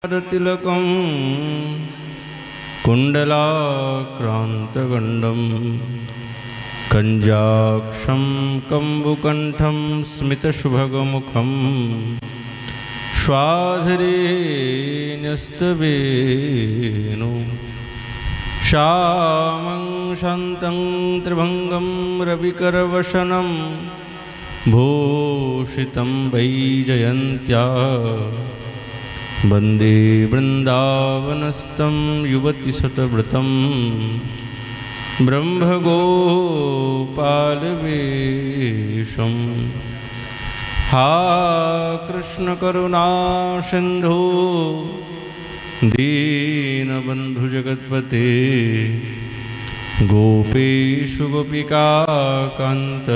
तिलकं कुण्डलाक्रान्तगण्डं कञ्जाक्षं कम्बुकण्ठं स्मितशुभगमुखं श्वाधरे न्यस्तवेणु श्यामं शान्तं त्रिभङ्गं रविकरवशनं भूषितं वैजयन्त्या वन्दे वृन्दावनस्थं युवतिशतव्रतं ब्रह्मगोपालवेशं हा कृष्णकरुणासिन्धो दीनबन्धुजगत्पते गोपेषु गोपिकान्त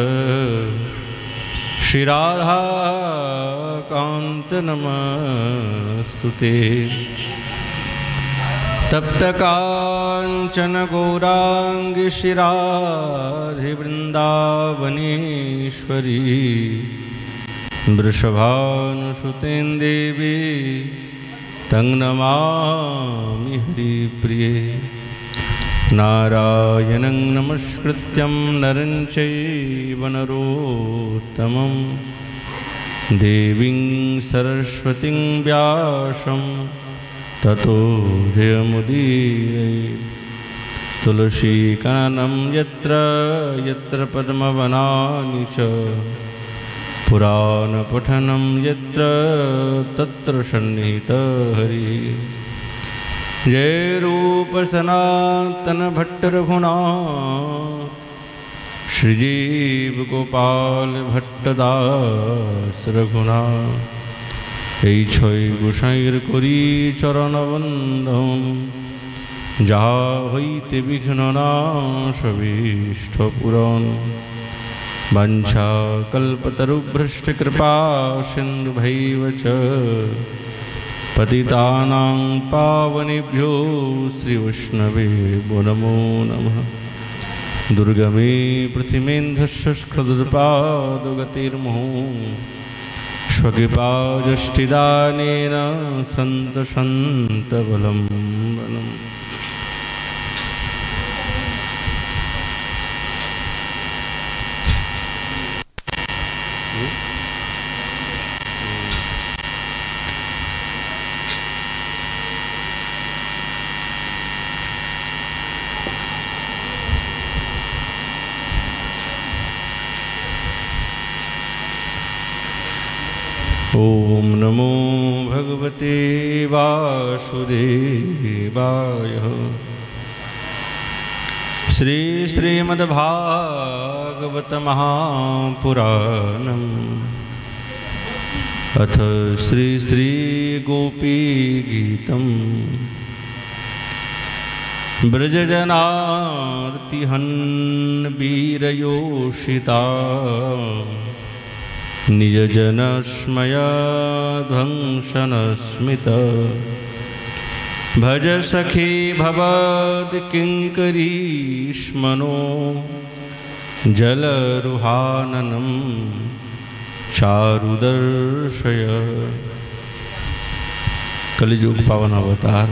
श्री राधा कांत नमस्तुते। तप्त कांचन गौरांगी श्री राधे वृंदावनेश्वरी वृषभानुसुते देवी तं नमामि हरिप्रिये। नारायणं नमस्कृत्यं नरं चैव नरोत्तमं देवीं सरस्वतीं व्यासं ततो जयमुदीरये। तुलसीकाननं यत्र यत्र पद्मवनानि च पुराणपठनं यत्र तत्र सन्निहितः हरिः। जय रूप सनातन भट्ट रघुनाथ श्रीजीव गोपाल भट्टदास रघुनाथ। এই ছয় গোসাইয়ের করি চরণবন্ধন যাহা হইতে বিঘ্ননাশ অভীষ্ট পূরণ। বাঞ্ছা কল্পতরুভ্রষ্ট কৃপা সিন্ধুভৈব চ पतितानां पावनेभ्यो श्री वैष्णवे नमो नमः। दुर्गमे पृथिमेन्धस्खदुत्पादगतिर्मुहुः स्वकृपाजष्टिदानेन सन्तबलं बलम्। ओम नमो भगवते वासुदेवाय। श्री श्रीमद्भागवत महापुराणम् अथ श्री श्री गोपी गीतम्। ब्रजजनार्तिहन् वीरयोषिता निजजनस्मया ध्वंसनस्मित। भज सखी भवद्किङ्करीष्मनो जलरुहाननं चारुदर्शय। कलियुग पावन अवतार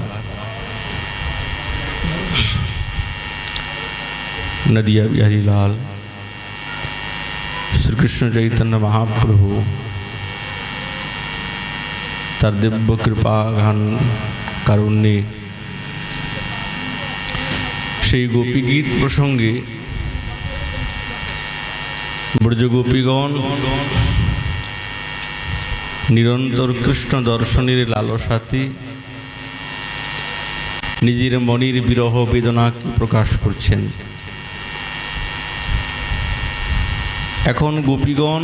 नदिया बिहारी लाल श्री कृष्ण चैतन्य महाप्रभु तार दिव्य कृपा घान कारुण्ये সেই গোপী গীত প্রসঙ্গে ব্রজগোপীগণ নিরন্তর কৃষ্ণ দর্শনের লালসাতে নিজের মনের বিরহ বেদনাকে প্রকাশ করছেন। এখন গোপীগণ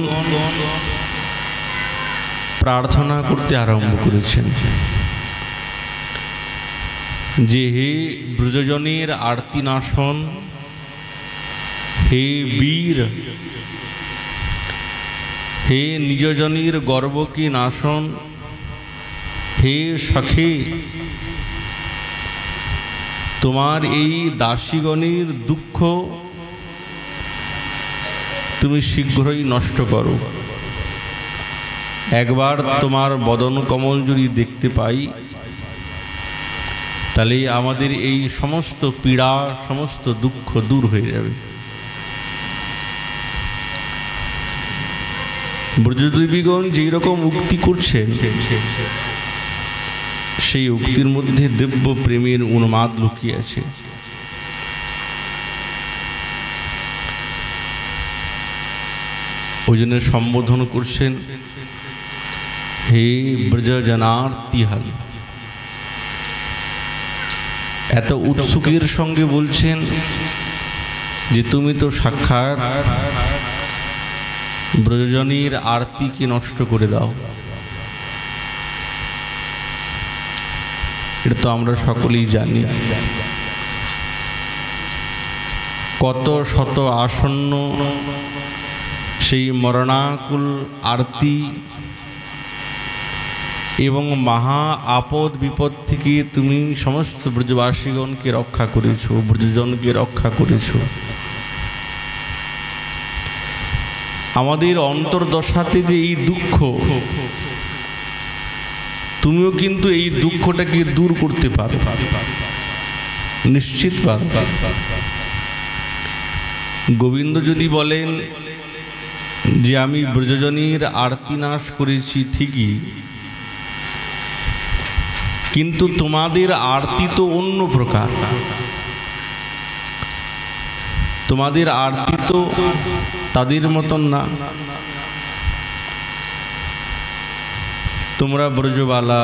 প্রার্থনা করতে আরম্ভ করেছেন যে হে ব্রজজনের আরতি নাশন, হে বীর, হে নিজজনের গর্বকে নাশন, হে সখী, তোমার এই দাসীগণের দুঃখ তুমি শীঘ্রই নষ্ট করো। একবার তোমার বদন কমল যদি দেখতে পাই তাহলে আমাদের এই সমস্ত পীড়া সমস্ত দুঃখ দূর হয়ে যাবে। ব্রজদেবীগণ যেই রকম উক্তি করছেন, সেই উক্তির মধ্যে দিব্য প্রেমের উন্মাদ লুকিয়ে আছে। ওই জন্য সম্বোধন করছেন, হে ব্রজজনার্তিহাল। এত উৎসুকের সঙ্গে বলছেন যে তুমি তো সাক্ষাৎ ব্রজজনীর আরতিকে নষ্ট করে দাও। এটা তো আমরা সকলেই জানি। কত শত আসন্ন সেই মরণাকুল আরতি এবং মহা আপদ বিপদ থেকে তুমি সমস্ত ব্রজবাসীগণকে রক্ষা করেছো, ব্রজজনকে রক্ষা করেছো। আমাদের অন্তর্দশাতে যে এই দুঃখ, তুমিও কিন্তু এই দুঃখটাকে দূর করতে পারো, নিশ্চিত পারো। গোবিন্দ যদি বলেন যে আমি ব্রজজনীর আরতি নাশ করেছি ঠিকই, কিন্তু তোমাদের আরতি তো অন্য প্রকার। তোমাদের আরতি তো তাদের মতন না। তোমরা ব্রজবালা,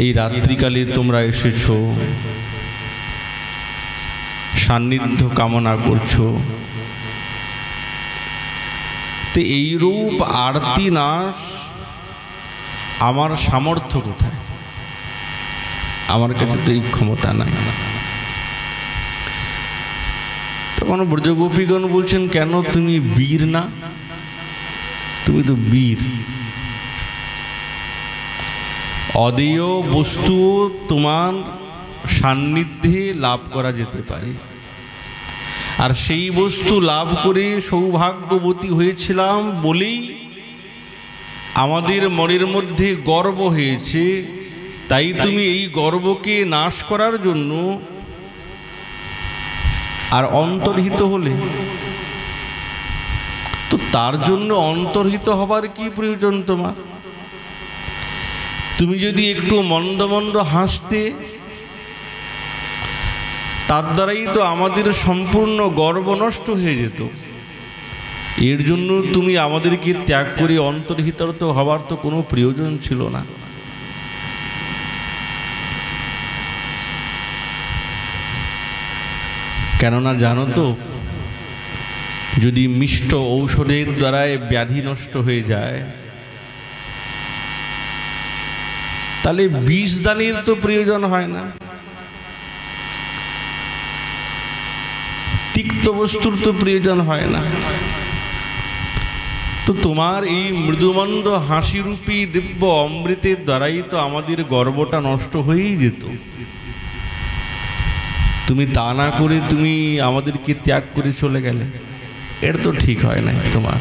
এই রাত্রিকালে তোমরা এসেছো, সান্নিধ্য কামনা করছো। তো এইরূপ আরতি নাশ আমার সামর্থ্য কোথায়? আমার কাছে তো এই ক্ষমতা নাই। তখন ব্রজগোপীগণ বলছেন, কেন তুমি বীর না? তুমি তো বীর। অদেয় বস্তু তোমার সান্নিধ্যে লাভ করা যেতে পারে, আর সেই বস্তু লাভ করে সৌভাগ্যবতী হয়েছিলাম বলেই আমাদের মনের মধ্যে গর্ব হয়েছে। তাই তুমি এই গর্বকে নাশ করার জন্য আর অন্তর্হিত হলে। তো তার জন্য অন্তর্হিত হবার কি প্রয়োজন তোমার? তুমি যদি একটু মন্দ মন্দ হাসতে, তার দ্বারাই তো আমাদের সম্পূর্ণ গর্ব নষ্ট হয়ে যেত। এর জন্য তুমি আমাদেরকে ত্যাগ করে অন্তর্হিত হবার তো কোনো প্রয়োজন ছিল না। কেননা জানো তো, যদি মিষ্ট ঔষধের দ্বারায় ব্যাধি নষ্ট হয়ে যায়, তাহলে বিষদানের তো প্রয়োজন হয় না, তিক্ত বস্তুর তো প্রয়োজন হয় না। তো তোমার এই মৃদুমন্দ হাসিরূপী দিব্য অমৃতের দ্বারাই তো আমাদের গর্বটা নষ্ট হয়েই যেত। তুমি তা না করে তুমি আমাদেরকে ত্যাগ করে চলে গেলে, এটা তো ঠিক হয় না তোমার।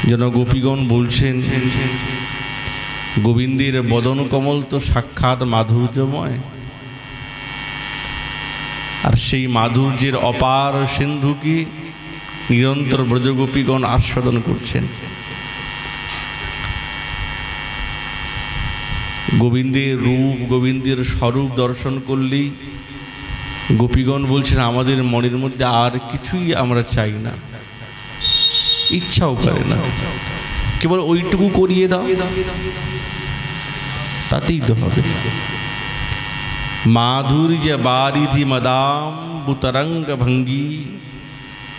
যেন গোপীগণ বলছেন, গোবিন্দের বদন কমল তো সাক্ষাৎ মাধুর্যময়, আর সেই মাধুর্যের অপার সিন্ধুকে নিরন্তর ব্রজগোপীগণ আস্বাদন করছেন। গোবিন্দের রূপ, গোবিন্দের স্বরূপ দর্শন করলেই গোপীগণ বলছেন, আমাদের মনের মধ্যে আর কিছুই আমরা চাই না, ইচ্ছাও করে না, কেবল ওইটুকু করিয়ে দাও, তাতেই তো হবে। माधुर्य बारिधि मदाम बुतरंग भंगी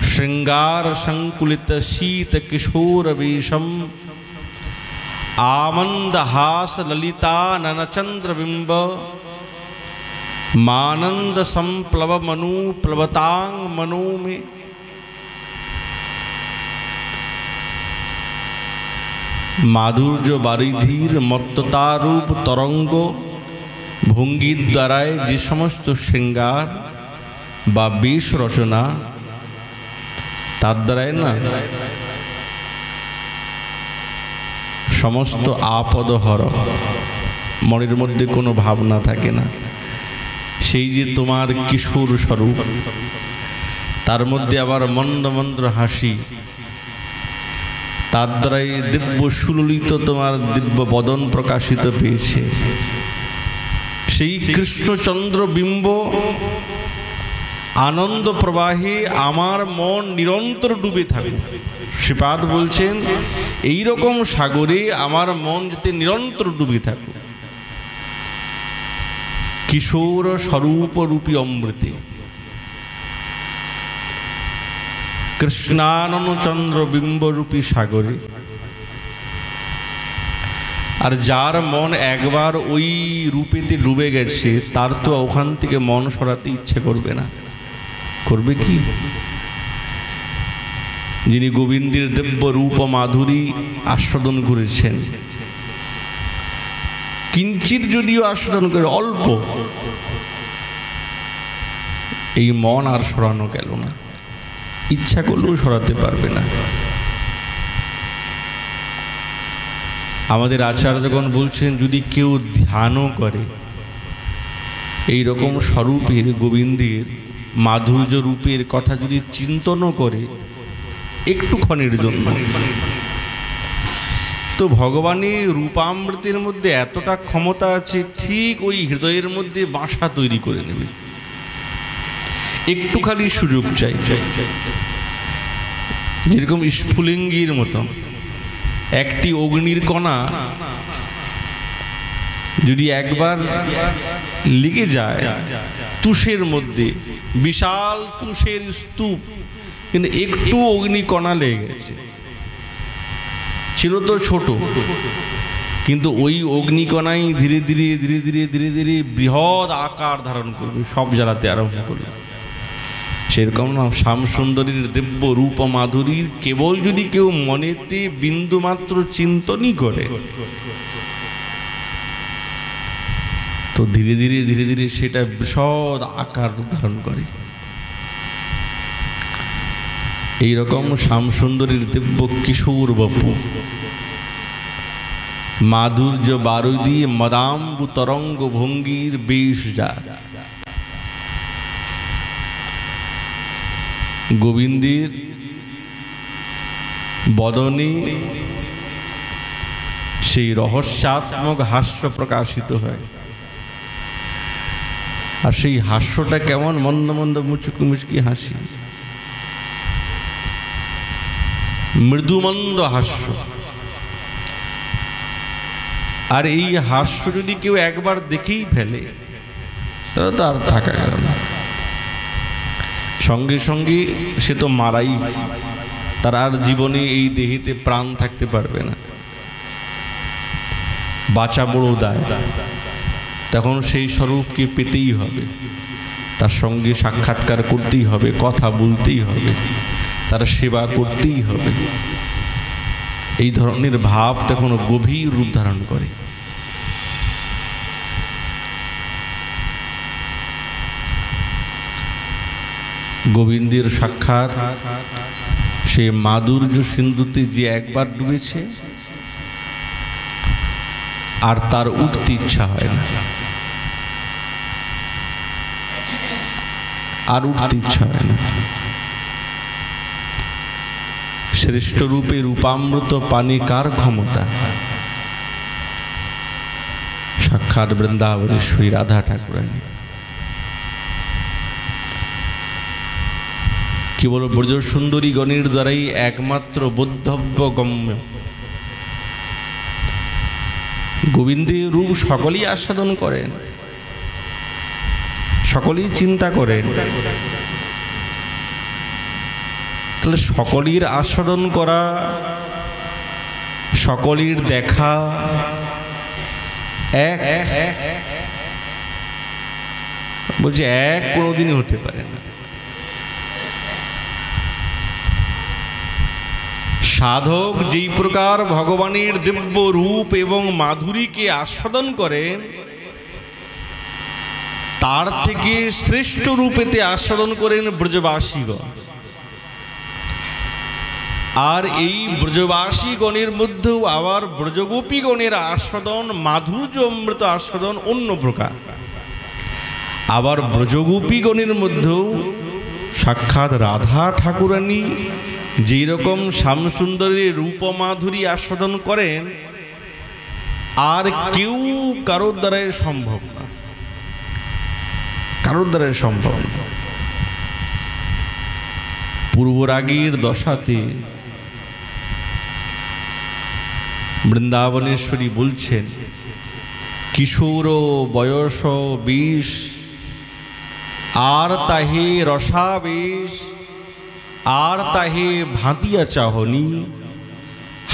श्रृंगार संकुलित शीत किशोर वेशम आमंद हास ललिता ननचंद्र बिंब मानंद संप्लव मनु प्लवतांग मनो में माधुर्य बारिधिर मत्ततारूप तरंग ভঙ্গির দ্বারায় যে সমস্ত শৃঙ্গার বা বেশ রচনা, তার দ্বারায় না সমস্ত আপদ হর, মনের মধ্যে কোনো ভাবনা থাকে না। সেই যে তোমার কিশোর স্বরূপ, তার মধ্যে আবার মন্দ মন্দ হাসি, তার দ্বারাই দিব্য সুললিত তোমার দিব্য বদন প্রকাশিত পেয়েছে। সেই কৃষ্ণচন্দ্র বিম্ব আনন্দ প্রবাহে আমার মন নিরন্তর ডুবে থাকে। শ্রীপাদ বলছেন এই রকম সাগরে আমার মন যাতে নিরন্তর ডুবে থাকে। কিশোর স্বরূপ রূপী অমৃতে, কৃষ্ণানন চন্দ্র বিম্বরূপী সাগরে। আর যার মন একবার ওই রূপেতে ডুবে গেছে, তার তো ওখান থেকে মন সরাতে ইচ্ছে করবে না। করবে কি? যিনি গোবিন্দের দিব্য রূপ মাধুরী আস্বাদন করেছেন, কিঞ্চিত যদিও আস্বাদন করে, অল্প, এই মন আর সরানো গেল না, ইচ্ছা করলেও সরাতে পারবে না। আমাদের আচার্যগণ বলছেন যদি কেউ ধ্যানও করে এই রকম স্বরূপের গোবিন্দের মাধুর্য রূপের কথা যদি চিন্তনও করে একটুক্ষণের জন্য, তো ভগবানের রূপামৃতের মধ্যে এতটা ক্ষমতা আছে, ঠিক ওই হৃদয়ের মধ্যে বাসা তৈরি করে নেবে। একটুখানি সুযোগ চাই। যেরকম স্ফুলিঙ্গির মতো একটি অগ্নির কণা যদি একবার লেগে যায় তুষের মধ্যে, বিশাল তুষের স্তূপ, কিন্তু একটু অগ্নিকণা লেগে গেছে, ছিল তো ছোট, কিন্তু ওই অগ্নিকণাই ধীরে ধীরে ধীরে ধীরে ধীরে ধীরে বৃহৎ আকার ধারণ করবে, সব জ্বালাতে আরম্ভ করবে। সেরকম না, শ্যামসুন্দরীর দিব্য রূপ মাধুরীর কেবল যদি কেউ মনেতে বিন্দুমাত্র চিন্তনই করে, তো ধীরে ধীরে ধীরে ধীরে সেটা বিশদ আকার ধারণ করে। এইরকম শ্যামসুন্দরীর দিব্য কিশোর বপু মাধুর্য বারুই দিয়ে মদাম্বু তরঙ্গ ভঙ্গির বেশ যা গোবিন্দের বদনে সেই রহস্যাত্মক হাস্য প্রকাশিত হয়। আর সেই হাস্যটা কেমন? মন্দ মন্দ মুচকি মুচকি হাসি, মৃদুমন্দ হাস্য। আর এই হাস্য যদি কেউ একবার দেখেই ফেলে তাহলে তো আর থাকা গেল না, সঙ্গে সঙ্গে সে তো মারাই, তার আর জীবনে এই দেহেতে প্রাণ থাকতে পারবে না, বাঁচা বড় দায়। তখন সেই স্বরূপকে পেতেই হবে, তার সঙ্গে সাক্ষাৎকার করতেই হবে, কথা বলতেই হবে, তার সেবা করতেই হবে। এই ধরনের ভাব তখন গভীর রূপ ধারণ করে। গোবিন্দের সাক্ষাৎ সে মাধুর্য সিন্ধুতে যে একবার ডুবেছে আর তার উঠতে ইচ্ছা হয় না, আর উঠতে ইচ্ছা হয় না। শ্রেষ্ঠ রূপে রূপামৃত পানি কার ক্ষমতা? সাক্ষাৎ বৃন্দাবনেশ্বরী রাধা ঠাকুরানী। কেবল ব্রজ সুন্দরী গণের দ্বারাই একমাত্র বোদ্ধব্য গম্য। গোবিন্দের রূপ সকলেই আস্বাদন করেন, সকলেই চিন্তা করেন। তাহলে সকলের আস্বাদন করা, সকলের দেখা এক, বলছে এক কোনোদিনই হতে পারে না। সাধক যেই প্রকার ভগবানের দিব্য রূপ এবং মাধুরীকে আস্বাদন করেন, তার থেকে শ্রেষ্ঠ রূপেতে আস্বাদন করেন ব্রজবাসীগণ। আর এই ব্রজবাসী গণের মধ্যেও আবার ব্রজগোপীগণের আস্বাদন, মাধুর্য অমৃত আস্বাদন অন্য প্রকার। আবার ব্রজগোপীগণের মধ্যেও সাক্ষাৎ রাধা ঠাকুরানী যেই রকম শ্যামসুন্দরীর রূপমাধুরী আস্বাদন করেন, আর কেউ কারোর দ্বারাই সম্ভব না, কারোর দ্বারাই সম্ভব না। পূর্বরাগের দশাতে বৃন্দাবনেশ্বরী বলছেন, কিশোর বয়স 20, আর তাহে রসাবেশ, আর তাহে ভাতিয়া চাহনি,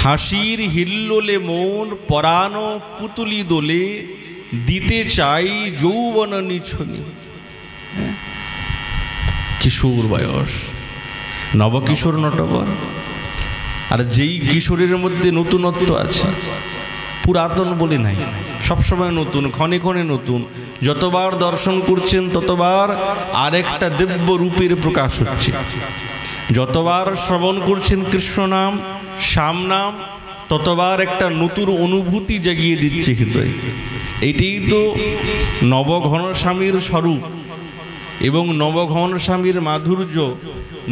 হাসির হিল্লোলে মন পরাণ পুতুলি দোলে, দিতে চাই যৌবন নিছনি। কিশোর বয়স, নবকিশোর নটবর। আর যেই কিশোরের মধ্যে নতুনত্ব আছে, পুরাতন বলে নাই, সবসময় নতুন, ক্ষণে ক্ষণে নতুন। যতবার দর্শন করছেন ততবার আরেকটা দিব্য রূপের প্রকাশ হচ্ছে। যতবার শ্রবণ করছেন কৃষ্ণ নাম, শ্যাম নাম, ততবার একটা নতুন অনুভূতি জাগিয়ে দিচ্ছে হৃদয়ে। এইটাই তো নবঘনশ্যামীর স্বরূপ এবং নবঘনশ্যামীর মাধুর্য,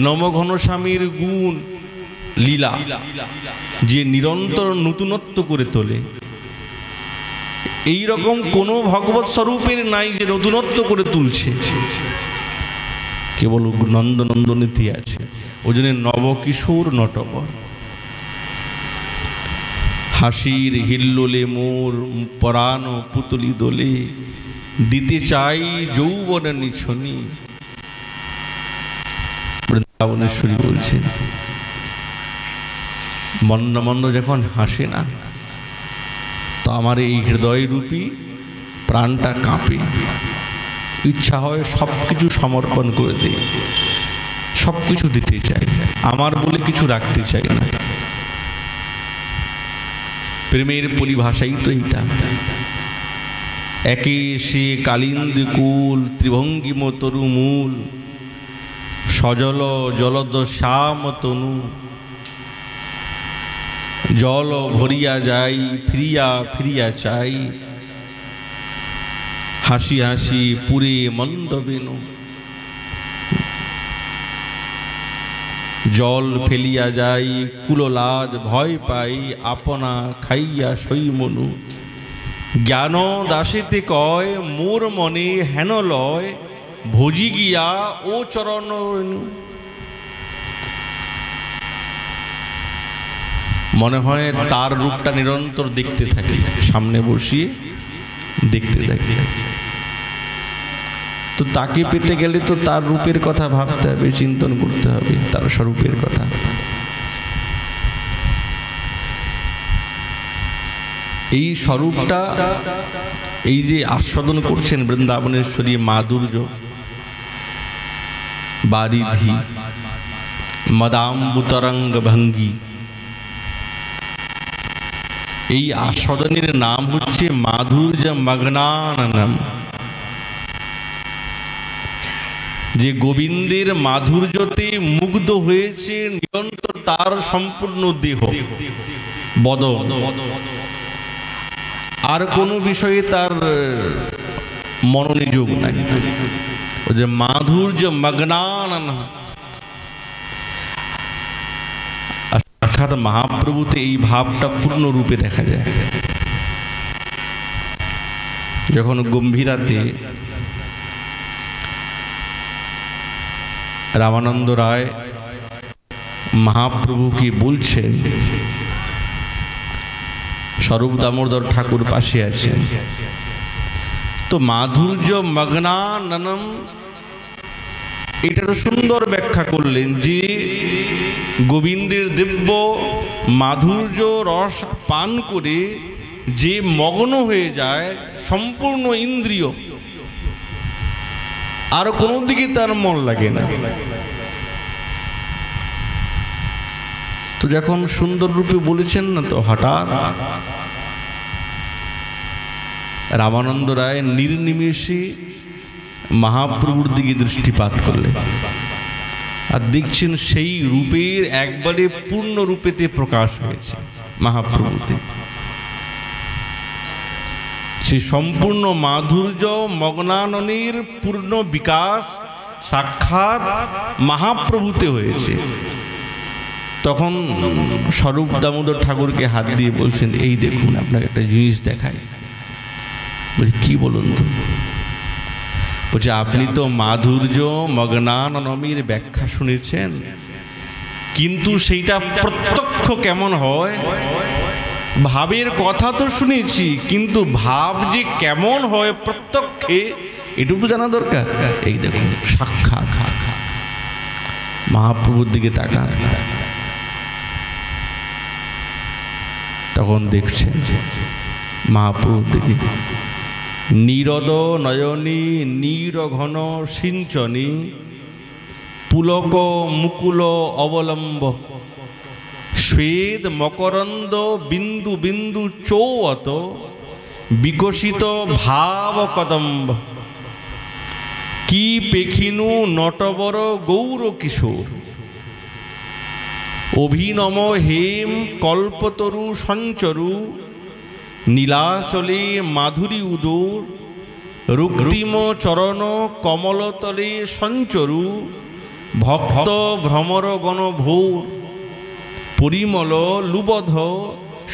নবঘনশ্যামীর গুণ লীলা, যে নিরন্তর নতুনত্ব করে তোলে। এই রকম কোনো ভগবৎ স্বরূপের নাই যে নতুনত্ব করে তুলছে, কেবল নন্দনন্দনীতি আছে। ওই জন্য নবকিশোর নটবর। হাসির হিল্লোলে মোর পরাণ পুতুলি দোলে, দিতে চাই যৌবন নিছনি। বৃন্দাবনেশ্বরী বলছেন, মন্দ মন্দ যখন হাসে না, তো আমার এই হৃদয় রূপী প্রাণটা কাঁপে। ইচ্ছা হয় সব কিছু সমর্পণ করে দিই, সব কিছু দিতে চাই, আমার বলে কিছু রাখতে চাই না। প্রেমের পরিভাষাই তো এইটা। একে সে কালিন্দী কুল ত্রিভঙ্গিম তরুমূল, সজল জলদ শ্যাম তনু, জল ভরিয়া যাই ফিরিয়া ফিরিয়া চাই, হাসি হাসি পুরে মন্দ বেনু, জল ফেলিয়া যাই কুললাজ ভয় পাই, আপনা খাইয়া সই মনু, জ্ঞান দাসেতে কয় মোর মনে হেন লয়, ভোজি গিয়া ও চরণ। মনে হয় তার রূপটা নিরন্তর দেখতে থাকি, সামনে বসিয়ে দেখতে থাকি। তো তাকে পেতে গেলে তো তার রূপের কথা ভাবতে হবে, চিন্তন করতে হবে, তার স্বরূপের কথা। এই স্বরূপটা, এই যে আস্বাদন করছেন বৃন্দাবনেশ্বরী মাধুর্য, বারিধি মদাম্বুতরঙ্গ ভঙ্গি, এই আস্বাদনের নাম হচ্ছে মাধুর্য মগ্নাননম। যে গোবিন্দের মাধুর্যতে মুগ্ধ হয়েছে নিরন্তর, তার সম্পূর্ণ দেহ বদন, আর কোনো বিষয়ে তার মনোনিযোগ নাই। ও যে মাধুর্য মগ্নাননম। সাক্ষাৎ মহাপ্রভুতে এই ভাবটা পূর্ণ রূপে দেখা যায়। যখন গম্ভীরাতে রামানন্দ রায় মহাপ্রভুকে বলছেন, স্বরূপ দামোদর ঠাকুর পাশে আছেন, তো মাধুর্য মগ্নাননম এটার সুন্দর ব্যাখ্যা করলেন যে গোবিন্দের দিব্য মাধুর্য রস পান করে যে মগ্ন হয়ে যায় সম্পূর্ণ ইন্দ্রিয়, আর কোনো দিকে তার মন লাগে না। তো যখন সুন্দর রূপে বলেছেন না, তো হঠাৎ রামানন্দ রায় নির্নিমেষে মহাপ্রভুর দিকে দৃষ্টিপাত করলেন। আর দেখছেন সেই রূপের একবারে পূর্ণ রূপেতে প্রকাশ হয়েছে মহাপ্রভুতে। সেই সম্পূর্ণ মাধুর্য মগ্নাননের পূর্ণ বিকাশ সাক্ষাৎ মহাপ্রভুতে হয়েছে। তখন স্বরূপ দামোদর ঠাকুরকে হাত দিয়ে বলছেন, এই দেখুন আপনাকে একটা জিনিস দেখাই। বলছি কি বলুন তো? বলছে আপনি তো মাধুর্য মগ্নাননমীর ব্যাখ্যা শুনেছেন, কিন্তু সেইটা প্রত্যক্ষ কেমন হয়? ভাবের কথা তো শুনেছি, কিন্তু ভাব যে কেমন হয় প্রত্যক্ষে এটুকু জানা দরকার। এই দেখুন সাক্ষাৎ মহাপ্রভুর দিকে তাকান, তখন দেখছেন মহাপ্রভুর দিকে নীরদ নয়নী নীরঘন সিঞ্চনী পুলক মুকুল অবলম্ব শ্বেত মকরন্দ বিন্দু বিন্দু চৌয়ত বিকশিত ভাব কদম্ব কি পেখিনু নটবর গৌর কিশোর অভিনম হেম কল্পতরু সঞ্চরু নীলাচলে মাধুরী উদর রুক্তিম চরণ কমলতলে সঞ্চরু ভক্ত ভ্রমর গণভোর পরিমল লুবধ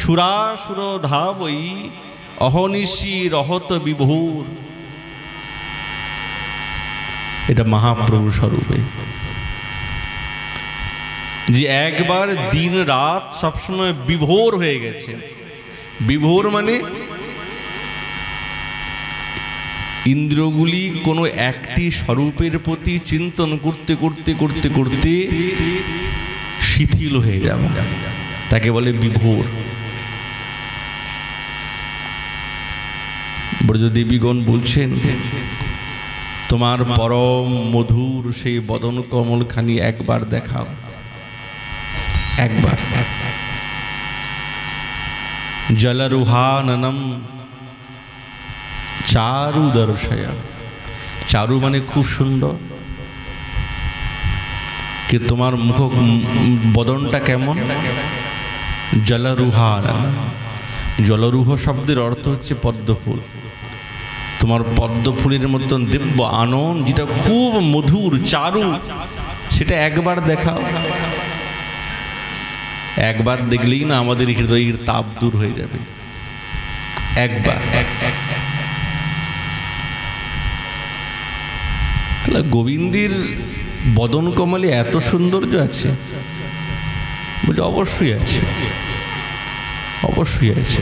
সুরাসুর ধাবই অহনিশি রহত বিভোর। এটা মহাপ্রভু স্বরূপে, যে একবার দিন রাত সবসময় বিভোর হয়ে গেছে। বিভোর মানে ইন্দ্রগুলি কোনো একটি স্বরূপের প্রতি চিন্তন করতে করতে করতে করতে শিথিল হয়ে যাবে, তাকে বলে বিভোর। ব্রজদেবীগণ বলছেন, তোমার পরম মধুর সেই বদন কমলখানি একবার দেখাও, একবার। জলরুহাননম চারু দর্শয়া। চারু মানে খুব সুন্দর, কি তোমার মুখ বদনটা কেমন? জলরুহাননম। জলরুহ শব্দের অর্থ হচ্ছে পদ্মফুল। তোমার পদ্মফুলের মতন দিব্য আনন্দ, যেটা খুব মধুর চারু, সেটা একবার দেখাও। একবার দেখলেই না আমাদের হৃদয়ের তাপ দূর হয়ে যাবে, একবার। তাহলে গোবিন্দের বদন কমলে এত সৌন্দর্য আছে? বলছে অবশ্যই আছে, অবশ্যই আছে।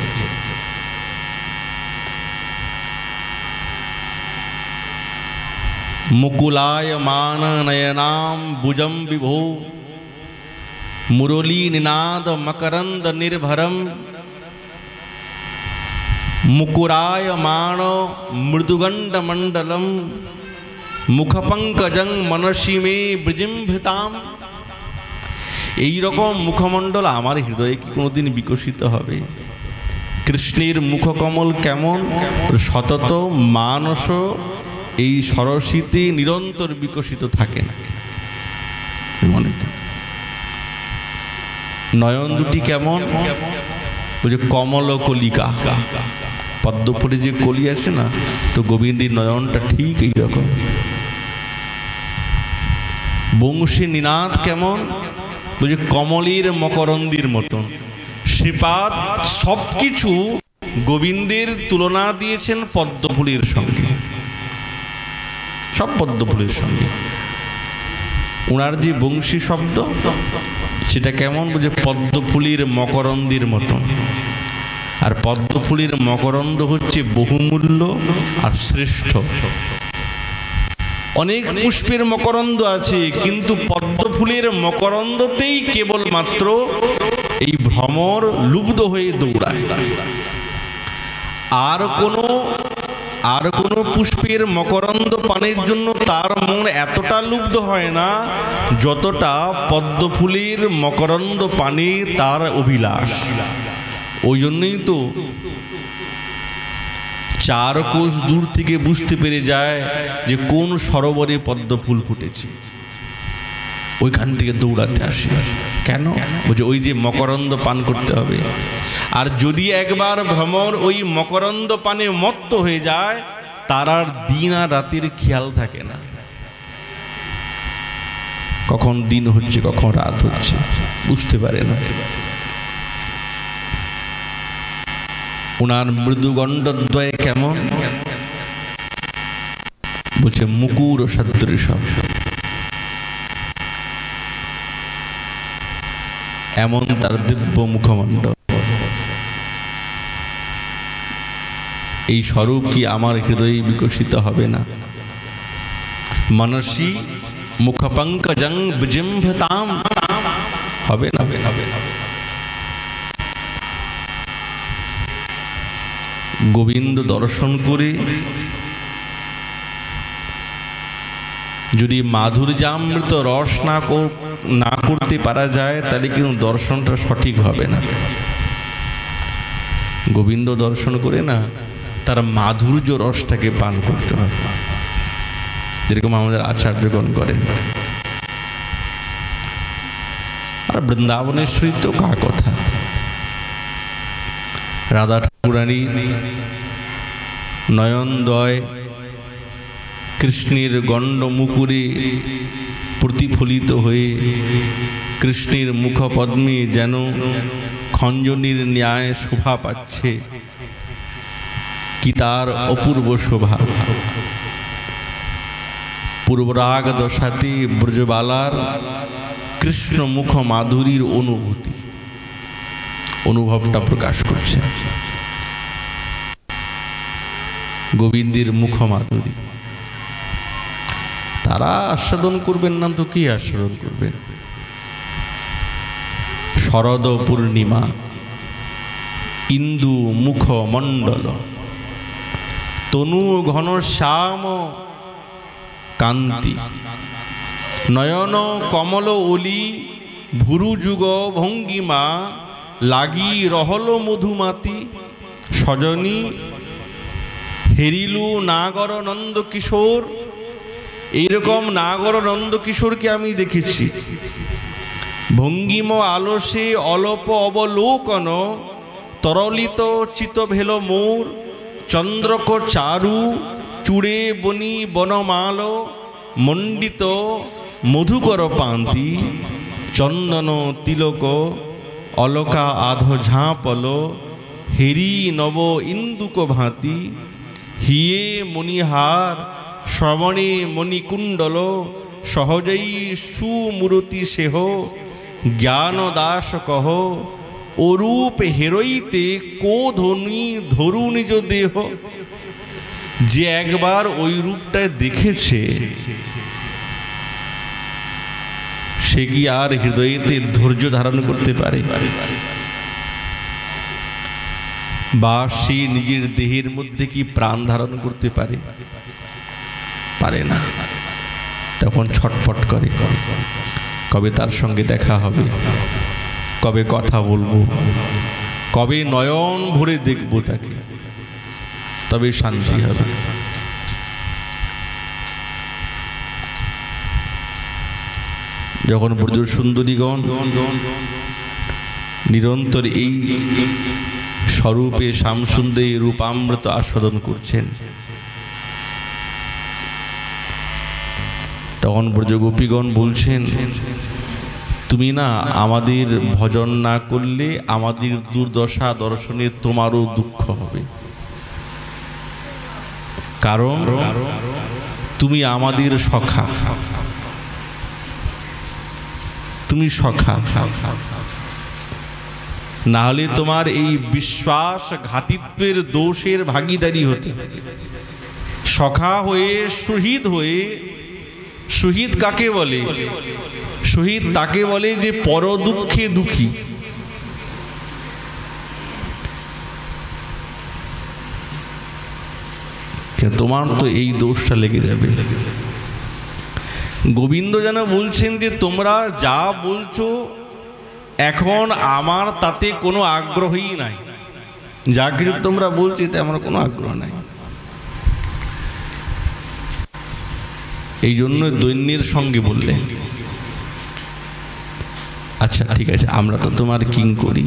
মুকুলায় মান নয়নাম ভুজম বিভো মুরলী নিনাদ মকরন্দ নির্ভরম মুকুরায় মান মৃদুগণ্ড মণ্ডলম মুখপঙ্কজং মনসী মে বৃজিম্ভিতাম। এইরকম মুখমণ্ডল আমার হৃদয়ে কি কোনোদিন বিকশিত হবে? কৃষ্ণের মুখকমল কেমন? সতত মানস এই সরস্বতী নিরন্তর বিকশিত থাকে না। মনে নয়ন দুটি কেমন? বলছে কমল কলিকা। পদ্মফুলে যে কলি আছে না, তো গোবিন্দের নয়নটা ঠিক এইরকম। বংশী নিনাদ কেমন? বলছে কমলের মকরন্দির মতন। শ্রীপাদ সবকিছু গোবিন্দের তুলনা দিয়েছেন পদ্মফুলের সঙ্গে, সব পদ্মফুলের সঙ্গে। ওনার যে বংশী শব্দ সেটা কেমন? বলছে পদ্মফুলের মকরন্দির মতন। আর পদ্মফুলের মকরন্দ হচ্ছে বহুমূল্য আর শ্রেষ্ঠ। অনেক পুষ্পের মকরন্দ আছে, কিন্তু পদ্মফুলের মকরন্দতেই কেবলমাত্র এই ভ্রমর লুব্ধ হয়ে দৌড়ায়। আর কোনো পুষ্পের মকরন্দ পানের জন্য তার মন এতটা লুব্ধ হয় না যতটা পদ্মফুলের মকরন্দ পানে তার অভিলাষ। ওই জন্যই তো 4 কোষ দূর থেকে বুঝতে পেরে যায় যে কোন সরোবরে পদ্মফুল ফুটেছে। ওইখান থেকে দৌড়াতে আসে। কেন? বলছে ওই যে মকরন্দ পান করতে হবে। আর যদি একবার ভ্রমর ওই মকরন্দ পানে মত্ত হয়ে যায়, তার আর দিন আর রাতের খেয়াল থাকে না, কখন দিন হচ্ছে কখন রাত হচ্ছে বুঝতে পারে না। ওনার মৃদুগণ্ডদ্বয় কেমন? বলছে মুকুর সদৃশ, এমন তার দিব্য মুখমণ্ডল। এই স্বরূপ কি আমার হৃদয়ে বিকশিত হবে না? মনসি মুখপঙ্কজং বিজৃম্ভতাম, হবে না? গোবিন্দ দর্শন করে যদি মাধুর্যামৃত রস না করতে পারা যায়, তাহলে কিন্তু দর্শনটা সঠিক হবে না। গোবিন্দ দর্শন করে না, তার মাধুর্য রসটাকে পান করতে হবে, যেরকম আমাদের আচার্যগণ করেন। আর বৃন্দাবনেশ্বরী তো কার কথা, রাধা ঠাকুরানী নয়নদ্বয় কৃষ্ণের গণ্ড মুকুরে প্রতিফলিত হয়ে কৃষ্ণের মুখপদ্মে যেন খঞ্জনীর ন্যায় শোভা পাচ্ছে। কি তার অপূর্ব শোভা! পূর্বরাগ দশাতে ব্রজবালার কৃষ্ণ মুখ মাধুরীর অনুভবটা প্রকাশ করছে। গোবিন্দের মুখ মাধুরী তারা আস্বাদন করবেন না তো কি আস্বাদন করবেন? শরদ পূর্ণিমা, ইন্দু মুখ মণ্ডল, তনু ঘন শ্যাম কান্তি, নয়ন কমল অলি, ভুরু যুগ ভঙ্গিমা, লাগি রহল মধুমাতি, সজনী হেরিলু নাগর নন্দ কিশোর। এইরকম নাগর নন্দ কিশোরকে আমি দেখেছি। ভঙ্গিম আলসে অলপ অবলোকন, তরলিত চিত ভেল মোর, চন্দ্রক চারু চূড়ে বনি বনমাল, মণ্ডিত মধুকর পান্তি, চন্দন তিলক অলকা আধ ঝাঁপল, হেরি নব ইন্দুক ভাতি, হিয়ে মণিহার শ্রবণে মণিকুণ্ডল, সহজেই সুমূরতি সেহ, জ্ঞান দাস কহ, অরূপ হেরইতে কো ধনী ধরু নিজ দেহ। যে একবার ওই রূপটায় দেখেছে, সে কি আর হৃদয়েতে ধৈর্য ধারণ করতে পারে? বা সে নিজের দেহের মধ্যে কি প্রাণ ধারণ করতে পারে? পারে না। তখন ছটফট করে, কবে তার সঙ্গে দেখা হবে, কবে কথা বলবো, কবে নয়ন ভরে দেখবো তাকে, তবে শান্তি হবে। যখন ব্রজ সুন্দরীগণ নিরন্তর এই স্বরূপে শ্যামসুন্দরী রূপামৃত আস্বাদন করছেন, তখন ব্রজগোপীগণ বলছেন, তুমি না আমাদের ভজন না করলে আমাদের দুর্দশা দর্শনে তোমারও দুঃখ হবে। কারণ তুমি আমাদের সখা, তুমি সখা, না হলে তোমার এই বিশ্বাস ঘাতিত্বের দোষের ভাগীদারি হতে। সখা হয়ে শহীদ হয়ে, শহীদ কাকে বলে? শহীদ তাকে বলে যে পর দুঃখে দুঃখী। তোমার তো এই দোষটা লেগে যাবে। গোবিন্দ যেন বলছেন যে তোমরা যা বলছো এখন আমার তাতে কোনো আগ্রহই নাই, যা কিছু তোমরা বলছো এতে আমার কোনো আগ্রহ নাই। এই জন্য দৈন্যের সঙ্গে বললেন, আচ্ছা ঠিক আছে, আমরা তো তোমার কিঙ্করি,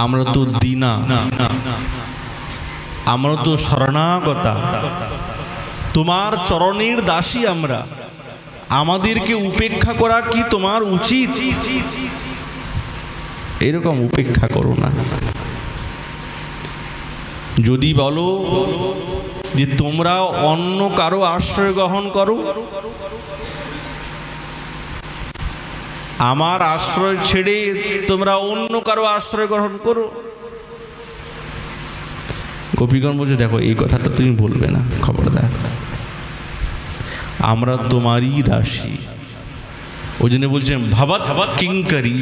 আমরা তো দীনা, আমরা তো শরণাগতা, তোমার চরণের দাসী আমরা, আমাদেরকে উপেক্ষা করা কি তোমার উচিত? এরকম উপেক্ষা করো না। যদি বলো যে তোমরা অন্য কারো আশ্রয় গ্রহণ করো, আমার আশ্রয় ছেড়ে তোমরা অন্য কারো আশ্রয় গ্রহণ করো। গোপীগণ বলছে দেখো এই কথাটা তুমি বলবে না, খবরদার, আমরা তোমারই দাসী। ওই জন্য বলছেন ভবৎ কিঙ্করি,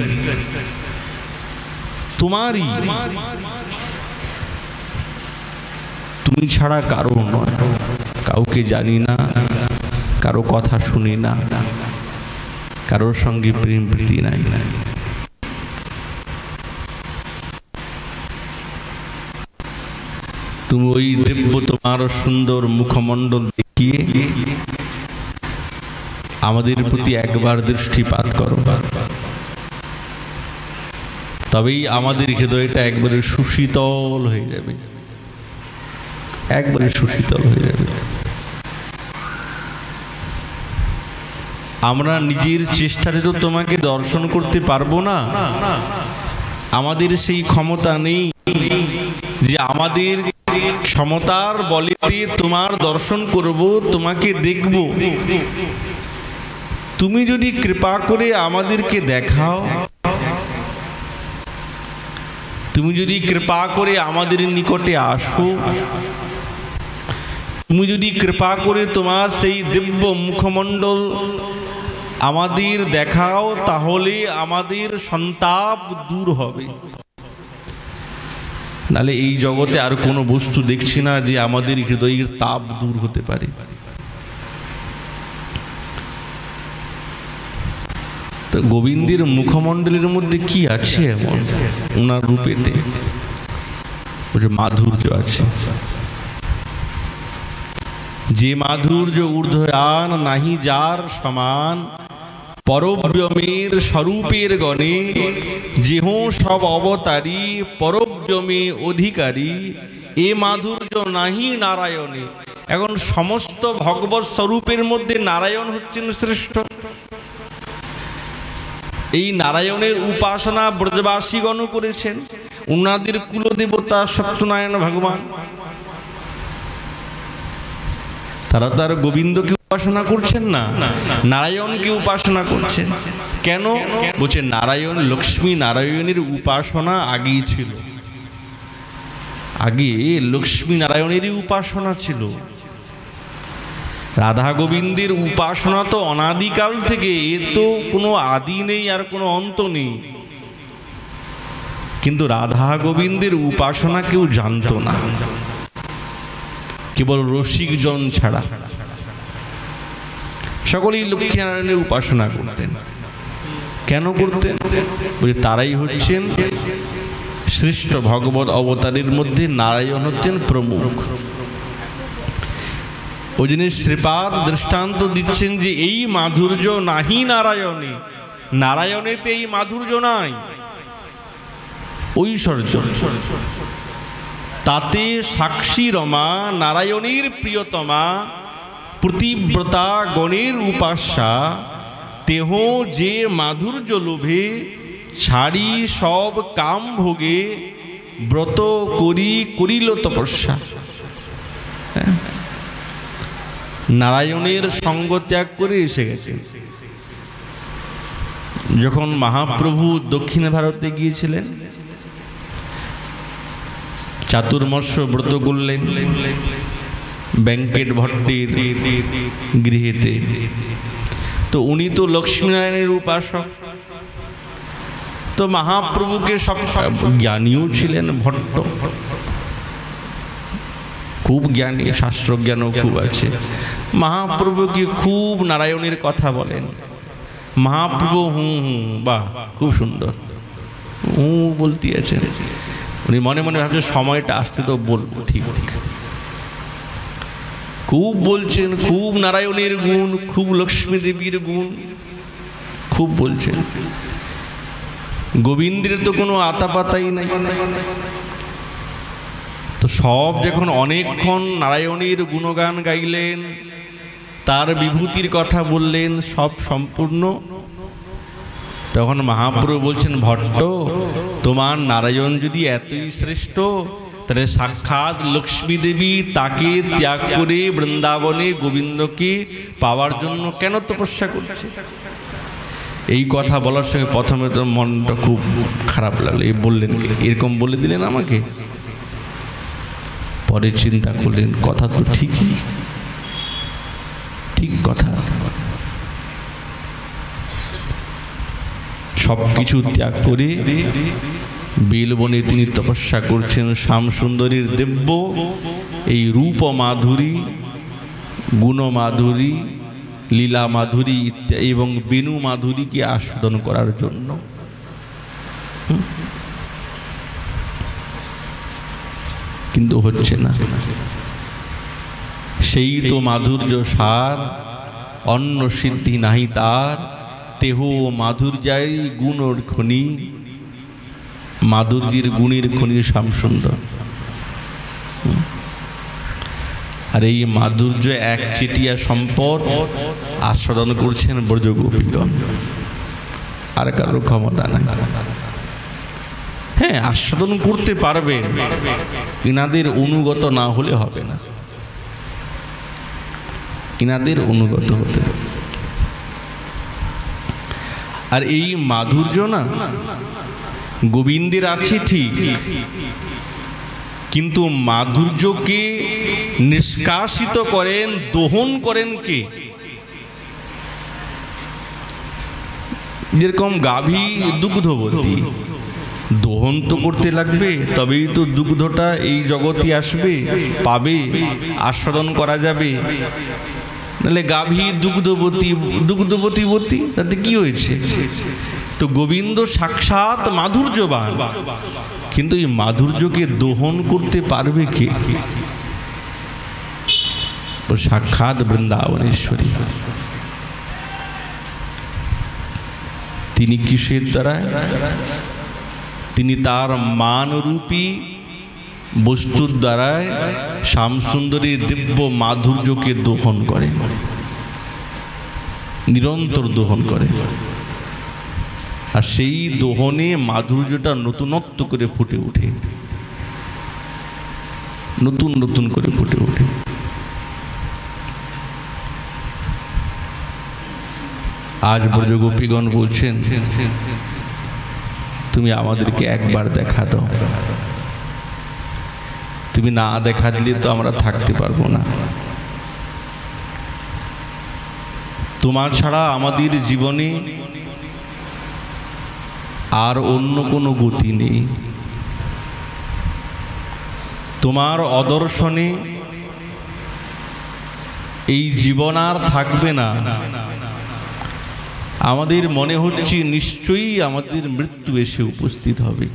তোমারই, তুমি ছাড়া কারো নয়, কাউকে জানি না, কারো কথা শুনি না, কারোর সঙ্গে প্রেম প্রীতি নাই। তুমি ওই দিব্য তোমার সুন্দর মুখমণ্ডল দেখিয়ে আমাদের প্রতি একবার দৃষ্টিপাত করো, তবেই আমাদের হৃদয়টা একবারে সুশীতল হয়ে যাবে, একবারে সুশীতল হয়ে যাবে। আমরা নিজের চেষ্টাতে তো তোমাকে দর্শন করতে পারবো না, আমাদের সেই ক্ষমতা নেই যে আমাদের ক্ষমতার বলেতে তোমার দর্শন করব, তোমাকে দেখব। তুমি যদি কৃপা করে আমাদেরকে দেখাও, তুমি যদি কৃপা করে আমাদের নিকটে আসো, তুমি যদি কৃপা করে তোমার সেই দিব্য মুখমণ্ডল আমাদের দেখাও, তাহলে আমাদের সন্তাপ দূর হবে। নালে এই জগতে আর কোনো বস্তু দেখছি না যে আমাদের হৃদয়ের তাপ দূর হতে পারে। তো গোবিন্দের মুখমণ্ডলের মধ্যে কি আছে এমন ওনার রূপেতে? মাধুর্য আছে, যে মাধুর্য ঊর্ধ্বয়ান নাহি যার সমান, পরব্রহ্মের স্বরূপের গণে যেহ সব অবতারী, পরব্রহ্মে অধিকারী, এ মাধুর্য নাহি নারায়ণে। এখন সমস্ত ভগবৎ স্বরূপের মধ্যে নারায়ণ হচ্ছেন শ্রেষ্ঠ। এই নারায়ণের উপাসনা ব্রজবাসীগণ করেছেন, উনাদের কুলদেবতা সত্যনারায়ণ ভগবান, তারা তো আর গোবিন্দকে উপাসনা করছেন না, নারায়ণকে উপাসনা করছেন। কেন? বলছে নারায়ণ, লক্ষ্মী নারায়ণের উপাসনা আগেই ছিল, আগে লক্ষ্মী নারায়ণেরই উপাসনা ছিল। রাধা গোবিন্দের উপাসনা তো অনাদিকাল থেকে, এ তো কোনো আদি নেই আর কোনো অন্ত নেই, কিন্তু রাধা গোবিন্দের উপাসনা কেউ জানতো না, কেবল রসিকজন ছাড়া। সকলেই লক্ষ্মীনারায়ণের উপাসনা করতেন। কেন করতেন? বলে তারাই হচ্ছেন শ্রেষ্ঠ ভগবত অবতারের মধ্যে নারায়ণ হচ্ছেন প্রমুখ। ওই জন্য শ্রীপাদ দৃষ্টান্ত দিচ্ছেন যে এই মাধুর্য নাহি নারায়ণে, নারায়ণেতে এই মাধুর্য নাই, ঐশ্বর্য। তাতে সাক্ষী রমা নারায়ণের প্রিয়তমা, প্রতিব্রতা গণের উপাস্যা, তেহ যে মাধুর্য লোভে ছাড়ি সব কাম ভোগে, ব্রত করি করিল তপস্যা। নারায়ণের সঙ্গ ত্যাগ করে এসে গেছে। যখন মহাপ্রভু দক্ষিণ ভারতে গিয়েছিলেন, চাতুর্মাস্য ব্রত করলেন ব্যাঙ্কেট ভট্টের গৃহেতে। তো উনি তো লক্ষ্মীনারায়ণের উপাসক, তো মহাপ্রভুকে সব জ্ঞানীও ছিলেন ভট্ট, খুব জ্ঞানী, শাস্ত্রজ্ঞানও খুব আছে। মহাপ্রভুকে খুব নারায়ণের কথা বলেন। মহাপ্রভু বাহ খুব সুন্দর বলতে আছেন। উনি মনে মনে ভাবছে সময়টা আসতে তো বলবো, ঠিক ঠিক। খুব বলছেন, খুব নারায়ণের গুণ, খুব লক্ষ্মী দেবীর গুণ খুব বলছেন। গোবিন্দের তো কোনো আতাপাতাই নাই। তো সব যখন অনেকক্ষণ নারায়ণের গুণগান গাইলেন, তার বিভূতির কথা বললেন, সব সম্পূর্ণ, তখন মহাপ্রভু বলছেন, ভট্ট, তোমার নারায়ণ যদি এতই শ্রেষ্ঠ, তাহলে সাক্ষাৎ লক্ষ্মী দেবী তাকে ত্যাগ করে বৃন্দাবনে গোবিন্দকে পাওয়ার জন্য কেন তপস্যা করছে? এই কথা বলার সঙ্গে প্রথমে তো মনটা খুব খারাপ লাগলো, এই বললেন এরকম বলে দিলেন আমাকে। পরে চিন্তা করলেন, কথা তো ঠিকই, ঠিক কথা। সব কিছু ত্যাগ করে বেলবনে তিনি তপস্যা করছেন। শ্যামসুন্দরীর দিব্য এই রূপ মাধুরী, গুণ মাধুরী, লীলা মাধুরী ইত্যাদি এবং বেণু মাধুরীকে আস্বাদন করার জন্য। কিন্তু হচ্ছে না। সেই তো মাধুর্য সার, অন্য সিদ্ধি নাহি তার, তেহ মাধুর্যায় গুণর খনি। মাধুর্যের গুণের খনি শ্যামসুন্দর। আর এই মাধুর্য একচেটিয়া সম্পদ আস্বাদন করছেন ব্রজগোপীগণ, আর কারোর ক্ষমতা নাই। হ্যাঁ, আস্বাদন করতে পারবেন, ইনাদের অনুগত না হলে হবে না, ইনাদের অনুগত হতে হবে। আর এই মাধুর্য না গোবিন্দের আছে ঠিক, কিন্তু মাধুর্যকে নিষ্কাশিত করেন, দহন করেন কে? যেরকম গাভী দুগ্ধবতী, দহন তো করতে লাগবে, তবেই তো দুগ্ধটা এই জগতে আসবে, পাবে, আস্বাদন করা যাবে। নাহলে গাভী দুগ্ধবতী, দুগ্ধবতী তাতে কি হয়েছে? তো গোবিন্দ সাক্ষাৎ মাধুর্যবান, কিন্তু এই মাধুর্যকে দহন করতে পারবে কে? সাক্ষাৎ বৃন্দাবনেশ্বরী। তিনি কিসের দ্বারা? তিনি তার মানরূপী বস্তুর দ্বারায় শ্যামসুন্দরীর দিব্য মাধুর্যকে দহন করে, নিরন্তর দহন করে। আর সেই দহনে মাধুর্যটা নতুনত্ব করে ফুটে ওঠে, নতুন নতুন করে ফুটে ওঠে। আজ ব্রজগোপীগণ বলছেন, তুমি আমাদেরকে একবার দেখা দাও, তুমি না দেখা দিলে তো আমরা থাকতে পারবো না। তোমার ছাড়া আমাদের জীবনে আর অন্য কোনো গতি নেই। তোমার অদর্শনে এই জীবন আর থাকবে না। আমাদের মনে হচ্ছে নিশ্চয়ই আমাদের মৃত্যু এসে উপস্থিত হবে।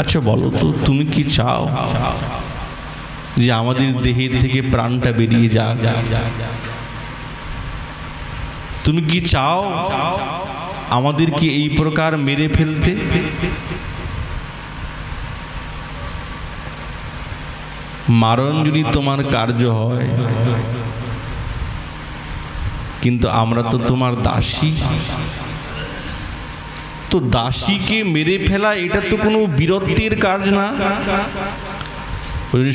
আচ্ছা বলো তো, তুমি কি চাও যে আমাদের দেহের থেকে প্রাণটা বেরিয়ে যাক? তুমি কি চাও আমাদেরকে এই প্রকার মেরে ফেলতে? মারণ যদি তোমার কার্য হয়, কিন্তু আমরা তো তোমার দাসী। তো দাসীকে মেরে ফেলা এটা তো কোনো বীরত্বের কাজ না।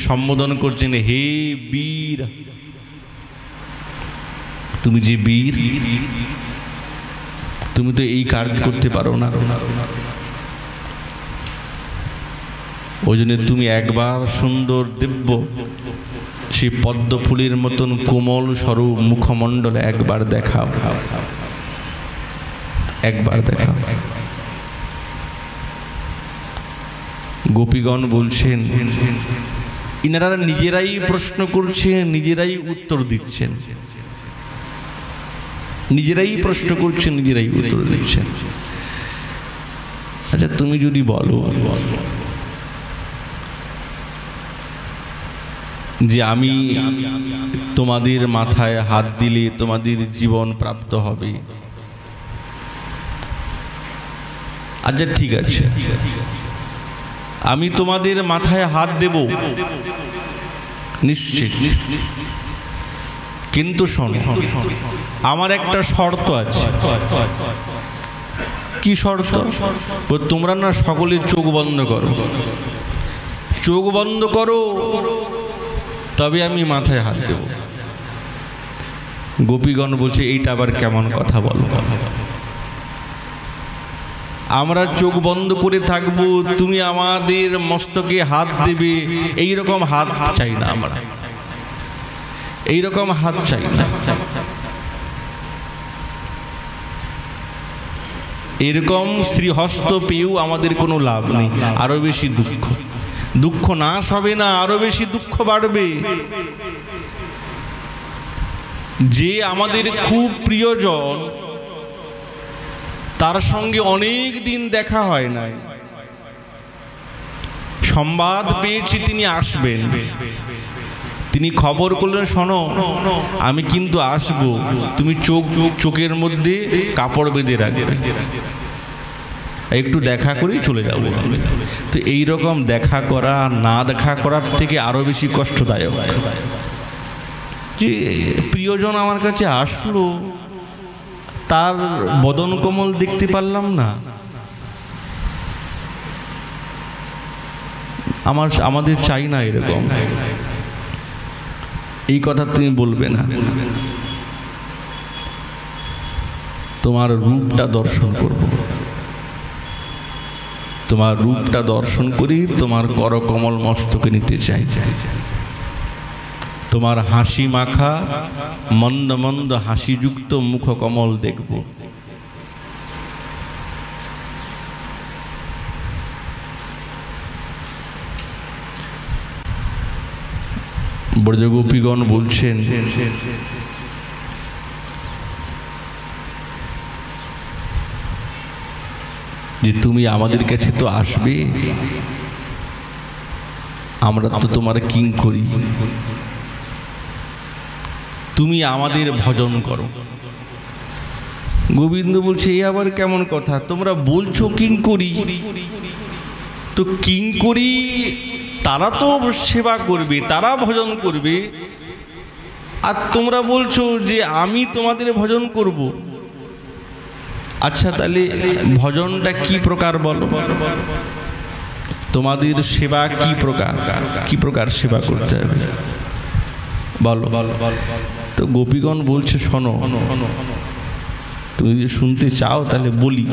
সম্বোধন করছেন, হে বীর, তুমি যে বীর, তুমি তো এই কাজ করতে পারো না। ওই জন্য তুমি একবার সুন্দর দিব্য সেই পদ্ম ফুলের মতন কোমল স্বরূপ মুখমণ্ডল একবার দেখাও, একবার দেখাও। গোপীগণ বলছেন, ইনারা নিজেরাই প্রশ্ন করছেন, নিজেরাই উত্তর দিচ্ছেন, নিজেরাই প্রশ্ন করছেন, নিজেরাই উত্তর দিচ্ছেন। আচ্ছা তুমি যদি বলো যে আমি তোমাদের মাথায় হাত দিলে তোমাদের জীবন প্রাপ্ত হবে। আচ্ছা ঠিক আছে, আমি তোমাদের মাথায় হাত দেব নিশ্চিত, কিন্তু শোনো আমার একটা শর্ত আছে। কি শর্ত? তোমরা না সকলে চোখ বন্ধ করো, চোখ বন্ধ করো, তবে আমি মাথায় হাত দেব। গোপীগণ বলছে এইটা আবার কেমন কথা বলো? আমরা চোখ বন্ধ করে থাকবো, তুমি আমাদের মস্তকে হাত দেবে, এই রকম হাত চাই না আমরা, এই রকম হাত চাই না। এরকম শ্রীহস্ত পেয়েও আমাদের কোনো লাভ নেই, আরো বেশি দুঃখ। দুঃখ নাশ হবে না, আরো বেশি দুঃখ বাড়বে। যে আমাদের খুব প্রিয়জন, তার সঙ্গে অনেক দিন দেখা হয় নাই, সংবাদ পেয়েছি তিনি আসবেন, তিনি খবর করলেন শোনো আমি কিন্তু আসবো, তুমি চোখের মধ্যে কাপড় বেঁধে রাখবে, একটু দেখা করেই চলে যাবো। তো এইরকম দেখা করা না দেখা করার থেকে আরো বেশি কষ্টদায়ক। যে প্রিয়জন আমার কাছে আসলো, তার বদন কোমল দেখতে পারলাম না, আমাদের চাই না এরকম। এই কথা তুমি বলবে না। তোমার রূপটা দর্শন করব, তোমার রূপটা দর্শন করি, তোমার করকমল মস্তকে নিতে চাই। তোমার হাসি মাখা মন্দ মন্দ হাসিযুক্ত মুখকমল দেখব। ব্রজগোপীগণ বলছেন যে তুমি আমাদের কাছে তো আসবে, আমরা তো তোমার কিঙ্করী, তুমি আমাদের ভজন করো। গোবিন্দ বলছে এই আবার কেমন কথা? তোমরা বলছো কিঙ্করী, তো কিঙ্করী তারা তো সেবা করবে, তারা ভজন করবে, আর তোমরা বলছো যে আমি তোমাদের ভজন করব। আচ্ছা তাহলে ভজনটা কি প্রকার বলো? তোমাদের সেবা কি প্রকার, কি প্রকার সেবা করতে হবে বলো? তো গোপীগণ বলছে শোনো, তুমি যদি শুনতে চাও তাহলে বলি।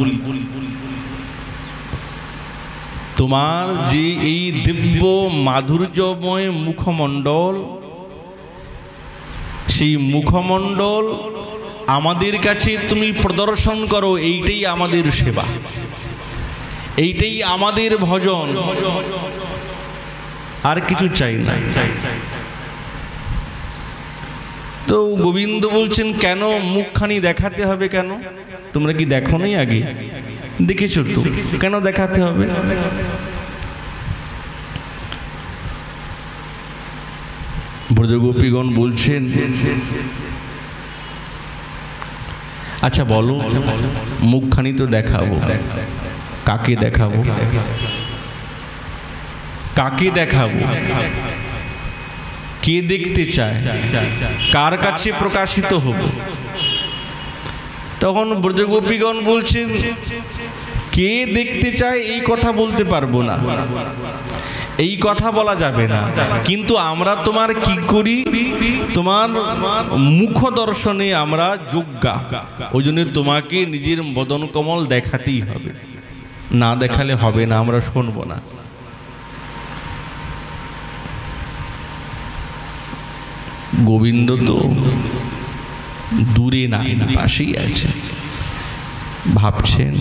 তোমার যে এই দিব্য মাধুর্যময় মুখমণ্ডল, সেই মুখমণ্ডল আমাদের কাছে তুমি প্রদর্শন করো, এইটাই আমাদের সেবা, এইটাই আমাদের ভজন, আর কিছু চাই না। তো গোবিন্দ বলছেন কেন মুখখানি দেখাতে হবে? কেন তোমরা কি দেখো নাই আগে? দেখেছো তো, কেন দেখাতে হবে? ব্রজগোপীগণ বলছেন আচ্ছা বলো, মুখখানি তো দেখাবো, কাকে দেখাবো? কাকে দেখাবো? কে দেখতে চায়? কার কাছে প্রকাশিত হব? তখন ব্রজগোপীগণ বলছেন কে দেখতে চায় এই কথা বলতে পারবো না, এই কথা বলা যাবে না, কিন্তু আমরা তোমার কি করি, তোমার মুখ দর্শনে আমরা যোগ্যা, ওই জন্য তোমাকে নিজের বদন কমল দেখাতেই হবে, না দেখালে হবে না, আমরা শুনবো না। গোবিন্দ তো দূরে নাই, পাশেই আছে, ভাবছেন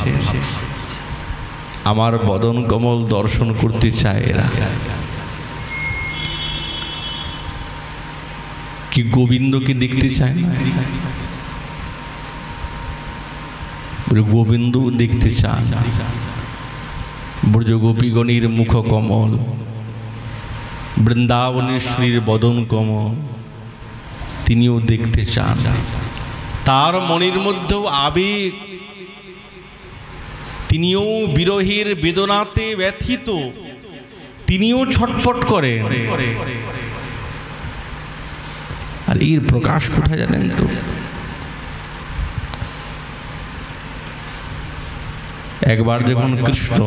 আমার বদন কমল দর্শন করতে চায় এরা, কি গোবিন্দকে দেখতে চায় না? গোবিন্দ দেখতে চান ব্রজগোপীগণের মুখ কমল, বৃন্দাবনেশ্বরীর বদন কমল তিনিও দেখতে চান। তার মনের মধ্যেও আবেগ, তিনিও বিরহের বেদনাতে ব্যথিত, তিনিও ছটফট করেন। আর এর প্রকাশ কোথায় জানেন তো? একবার যখন কৃষ্ণ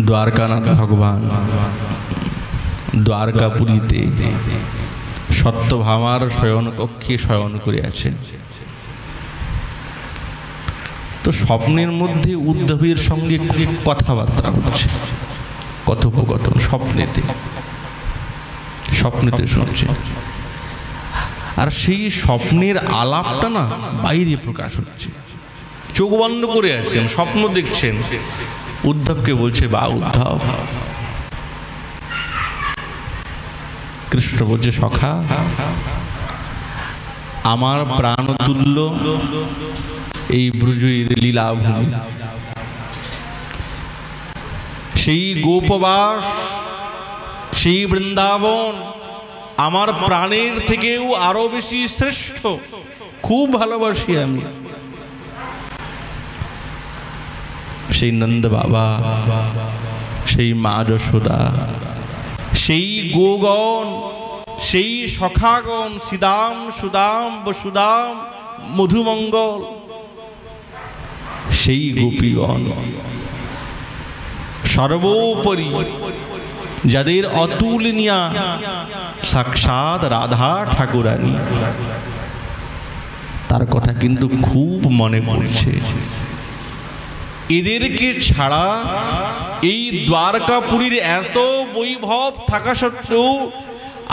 দ্বারকানাথ ভগবান দ্বারকাপুরীতে সত্যভামার শয়ন কক্ষে শয়ন করে আছেন, তো স্বপ্নের মধ্যে উদ্ধবের সঙ্গে কথাবার্তা হচ্ছে, কথোপকথন স্বপ্নেতে শুনছে। আর সেই স্বপ্নের আলাপটা না বাইরে প্রকাশ হচ্ছে। চোখ বন্ধ করে আছেন, স্বপ্ন দেখছেন। উদ্ধবকে বলছে, বা উদ্ধব। কৃষ্ণ বলছে, সখা, আমার প্রাণতুল্য এই ব্রজের লীলাভূমি, সেই গোপবাস, সেই বৃন্দাবন আমার প্রাণের থেকেও আরো বেশি শ্রেষ্ঠ, খুব ভালোবাসি আমি। সেই নন্দ বাবা, সেই মা যশোদা, সেই গোগণ, সেই সখাগণ, সিদাম সুদাম বসুদাম মধুমঙ্গল, সেই গোপীগণ, সর্বোপরি যাদের অতুলনীয়া সাক্ষাৎ রাধা ঠাকুরানী, তার কথা কিন্তু খুব মনে পড়ছে। এদেরকে ছাড়া এই দ্বারকাপুরীর এত বৈভব থাকা সত্ত্বেও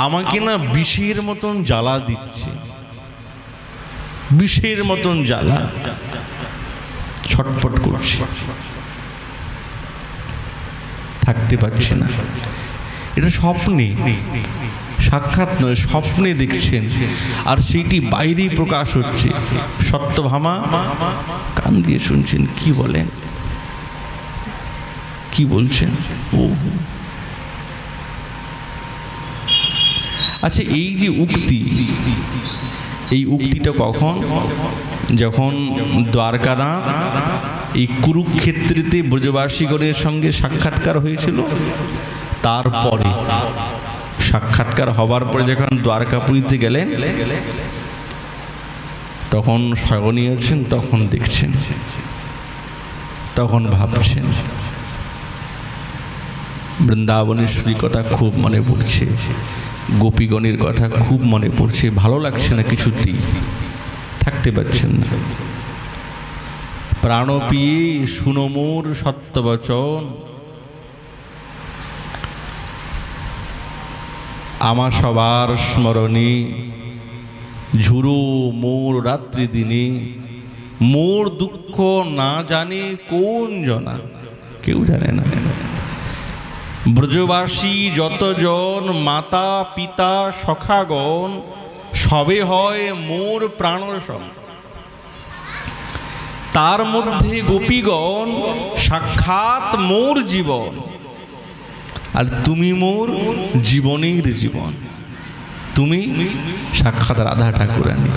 আমাকে না বিষের মতন জ্বালা দিচ্ছে, বিষের মতন জ্বালা, ছটফট করছে, থাকতে পারছে না। এটা স্বপ্নে, সাক্ষাৎ নয়, স্বপ্নে দেখছেন। আর সেইটি বাইরেই প্রকাশ হচ্ছে। সত্যভামা কান দিয়ে শুনছেন, কি বলেন, কি বলছেন। ও আচ্ছা, এই যে উক্তি, এই উক্তিটা কখন? যখন দ্বারকানাথ এই কুরুক্ষেত্রেতে ব্রজবাসীগণের সঙ্গে সাক্ষাৎকার হয়েছিল, তারপরে সাক্ষাৎকার হবার পরে যখন দ্বারকাপুরীতে গেলেন, তখন শয়নে আছেন, তখন দেখছেন, তখন ভাবছেন। বৃন্দাবনেশ্বরীর কথা খুব মনে পড়ছে, গোপীগণের কথা খুব মনে পড়ছে, ভালো লাগছে না, কিছুতেই থাকতে পারছেন না। প্রাণ পিয়ে শুনো মোর সত্যবচন, আমার সবার স্মরণে ঝুরো মোর রাত্রি দিনে, মোর দুঃখ না জানে কোন জনা, কেউ জানে না। ব্রজবাসী যতজন মাতা পিতা সখাগণ, সবে হয় মোর প্রাণসম। তার মধ্যে গোপীগণ সাক্ষাৎ মোর জীবন, আর তুমি মোর জীবনের জীবন, তুমি সাক্ষাৎ রাধা ঠাকুরানী,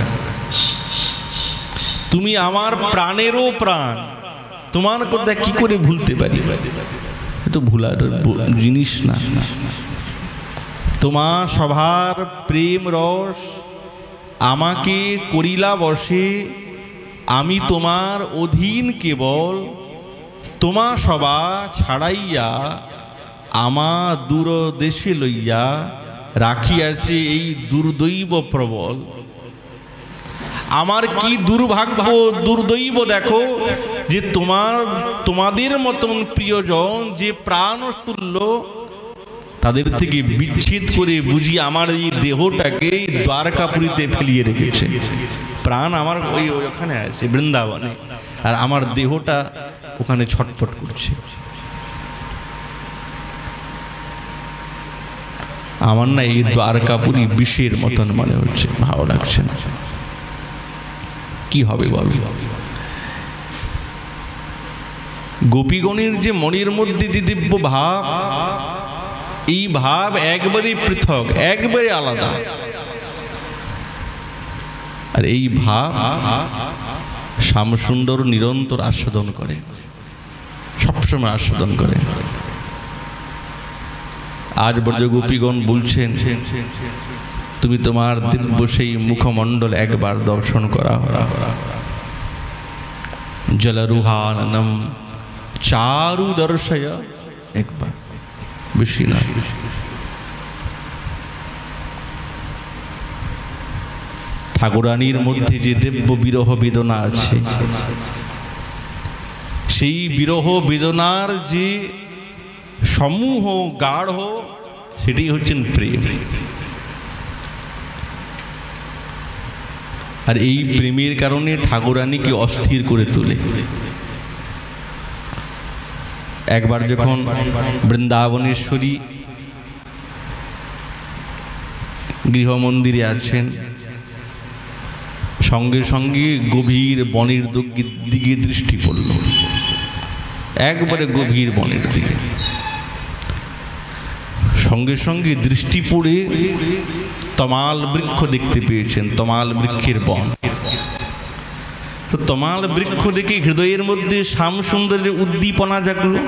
তুমি আমার প্রাণেরও প্রাণ। তোমার কথা কি করে ভুলতে পারি? তো ভুলার জিনিস না। তোমার সভার প্রেম রস আমাকে করিলা বসে, আমি তোমার অধীন কেবল। তোমা সভা ছাড়াইয়া আমা দূর দেশে লইয়া, রাখিয়াছে এই দুর্দৈব প্রবল। আমার কি দুর্ভাগ্য, দুর্দৈব দেখো, যে তোমাদের মতন প্রিয়জন, যে প্রাণ তুল্য, তাদের থেকে বিচ্ছেদ করে বুঝি আমার এই দেহটাকে দ্বারকাপুরীতে ফেলিয়ে রেখেছে। প্রাণ আমার ওখানে আছে বৃন্দাবনে, আর আমার দেহটা ওখানে ছটফট করছে। আমার না এই দ্বারকাপুরী বিষের মতন মনে হচ্ছে, ভালো লাগছে না। কি হবে বল? গোপীগণের যে মনের মধ্যে যে দিব্য ভাব, এই ভাব একবারে পৃথক, একবারে আলাদা। আর এই ভাব শ্যামসুন্দর নিরন্তর আস্বাদন করে, সবসময় আস্বাদন করে। আজ ব্রজ গোপীগণ বলছেন, তুমি তোমার দিব্য সেই মুখমণ্ডল একবার দর্শন করা। জলরুহাননম চারু দর্শয়, একবার, বেশি না। ঠাকুরানীর মধ্যে যে দিব্য বিরহ বেদনা আছে, সেই বিরহ বেদনার যে সমূহ গাঢ়, সেটাই হচ্ছেন প্রেম। আর এই প্রেমের কারণে ঠাকুরানীকে অস্থির করে তোলে। একবার যখন বৃন্দাবনেশ্বরী গৃহমন্দিরে আছেন, সঙ্গে সঙ্গে গভীর বনের দিকে দৃষ্টি পড়ল, একবারে গভীর বনের দিকে। সঙ্গে সঙ্গে দৃষ্টি পড়ে তমাল বৃক্ষ দেখতে পেয়েছেন, তমাল বৃক্ষের বন। তো তমাল বৃক্ষ দেখে হৃদয়ের মধ্যে শ্যামসুন্দরের উদ্দীপনা জাগলো।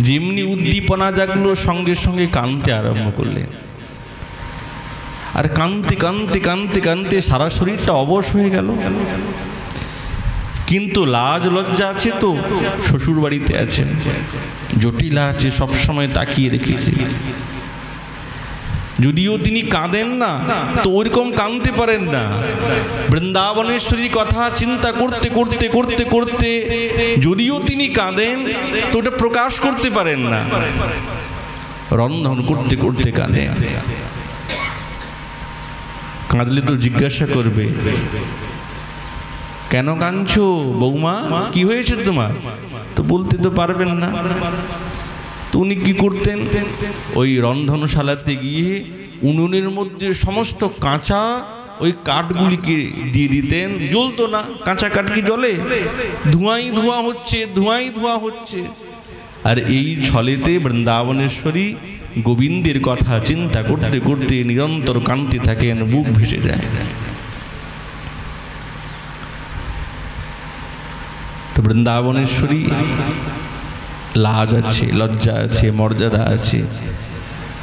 যেমনি উদ্দীপনা জাগলো, সঙ্গে সঙ্গে কাঁদতে আরম্ভ করলেন। আর কাঁদতে কাঁদতে কাঁদতে কাঁদতে সারা শরীরটা অবশ হয়ে গেল। কিন্তু লাজ লজ্জা আছে তো, শ্বশুর বাড়িতে আছেন, জটিলা আছে, সবসময় তাকিয়ে রেখেছে। যদিও তিনি কাঁদেন না, তো ওইরকম কাঁদতে পারেন না। বৃন্দাবনেশ্বরীর কথা চিন্তা করতে করতে করতে করতে যদিও তিনি কাঁদেন, তো ওটা প্রকাশ করতে পারেন না। রন্ধন করতে করতে কাঁদেন। কাঁদলে তো জিজ্ঞাসা করবে, কেন কাঁদছো বৌমা, কি হয়েছে তোমার? তো বলতে তো পারবেন না। তো উনি কি করতেন, ওই রন্ধনশালাতে গিয়ে উনুনের মধ্যে সমস্ত কাঁচা ওই কাঠগুলিকে দিয়ে দিতেন। জ্বলতো না, কাঁচা কাঠ কি জ্বলে? ধোঁয়াই ধোঁয়া হচ্ছে, ধোঁয়াই ধোঁয়া হচ্ছে। আর এই ছলেতে বৃন্দাবনেশ্বরী গোবিন্দের কথা চিন্তা করতে করতে নিরন্তর কাঁদতে থাকেন, বুক ভেসে যায়। তো বৃন্দাবনেশ্বরী লাজ আছে, লজ্জা আছে, মর্যাদা আছে,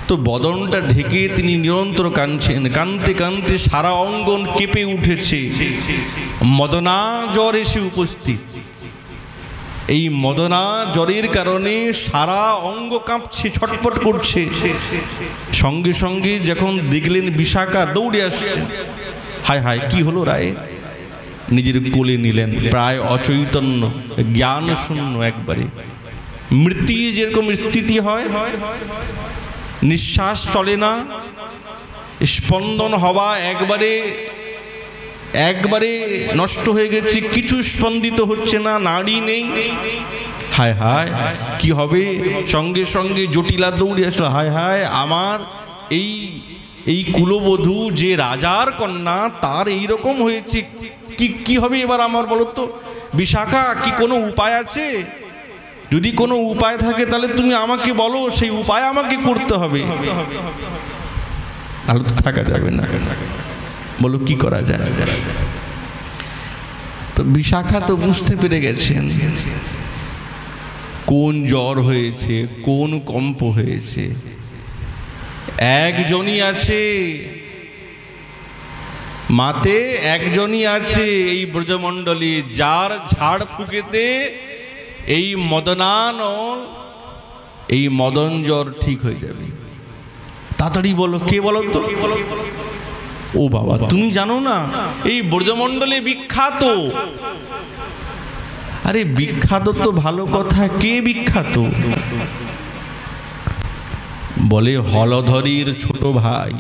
তো বদনটা ঢেকে তিনি নিরন্তর কাঁদছেন। কাঁদতে কাঁদতে সারা অঙ্গন কেঁপে উঠেছে। মদনা জ্বর এসে উপস্থিত। এই মদনা জ্বরের কারণে সারা অঙ্গ কাঁপছে, ছটপট করছে। সঙ্গে সঙ্গে যখন দেখলেন বিশাখা, দৌড়ে আসছে। হায় হায়, কি হলো রায়? নিজের কোলে নিলেন, প্রায় অচৈতন্য, জ্ঞান শূন্য একবারে। মৃত্যু যেরকম স্থিতি হয়, নিঃশ্বাস চলে না, স্পন্দন হওয়া একবারে একবারে নষ্ট হয়ে গেছে, কিছু স্পন্দিত হচ্ছে না, নাড়ি নেই। হায় হায়, কি হবে? সঙ্গে সঙ্গে জটিলা দৌড়ে আসলো। হায় হায়, আমার এই কুলবধূ যে রাজার কন্যা, তার এইরকম হয়েছে, কি হবে এবার আমার? বলো তো বিশাখা, কি কোনো উপায় আছে? যদি কোনো উপায় থাকে তাহলে তুমি আমাকে বলো, সেই উপায় আমাকে করতে হবে, আর তো থাকা যাবে না। বলো কি করা যায়? তো বিশাখা তো বুঝতে পেরে গেছেন কোন জ্বর হয়েছে, কোন কম্প হয়েছে। একজনই আছে মাতে, একজনই আছে এই ব্রজমণ্ডলী, যার ঝাড় ফুঁকেতে এই মদনানল, এই মদন জ্বর ঠিক হয়ে যাবে। তাড়াতাড়ি বলো, কে বলো তো? ও বাবা, তুমি জানো না এই ব্রজমণ্ডলে বিখ্যাত? আরে বিখ্যাত তো ভালো কথা, কে বিখ্যাত? বলে হলধরীর ছোট ভাই,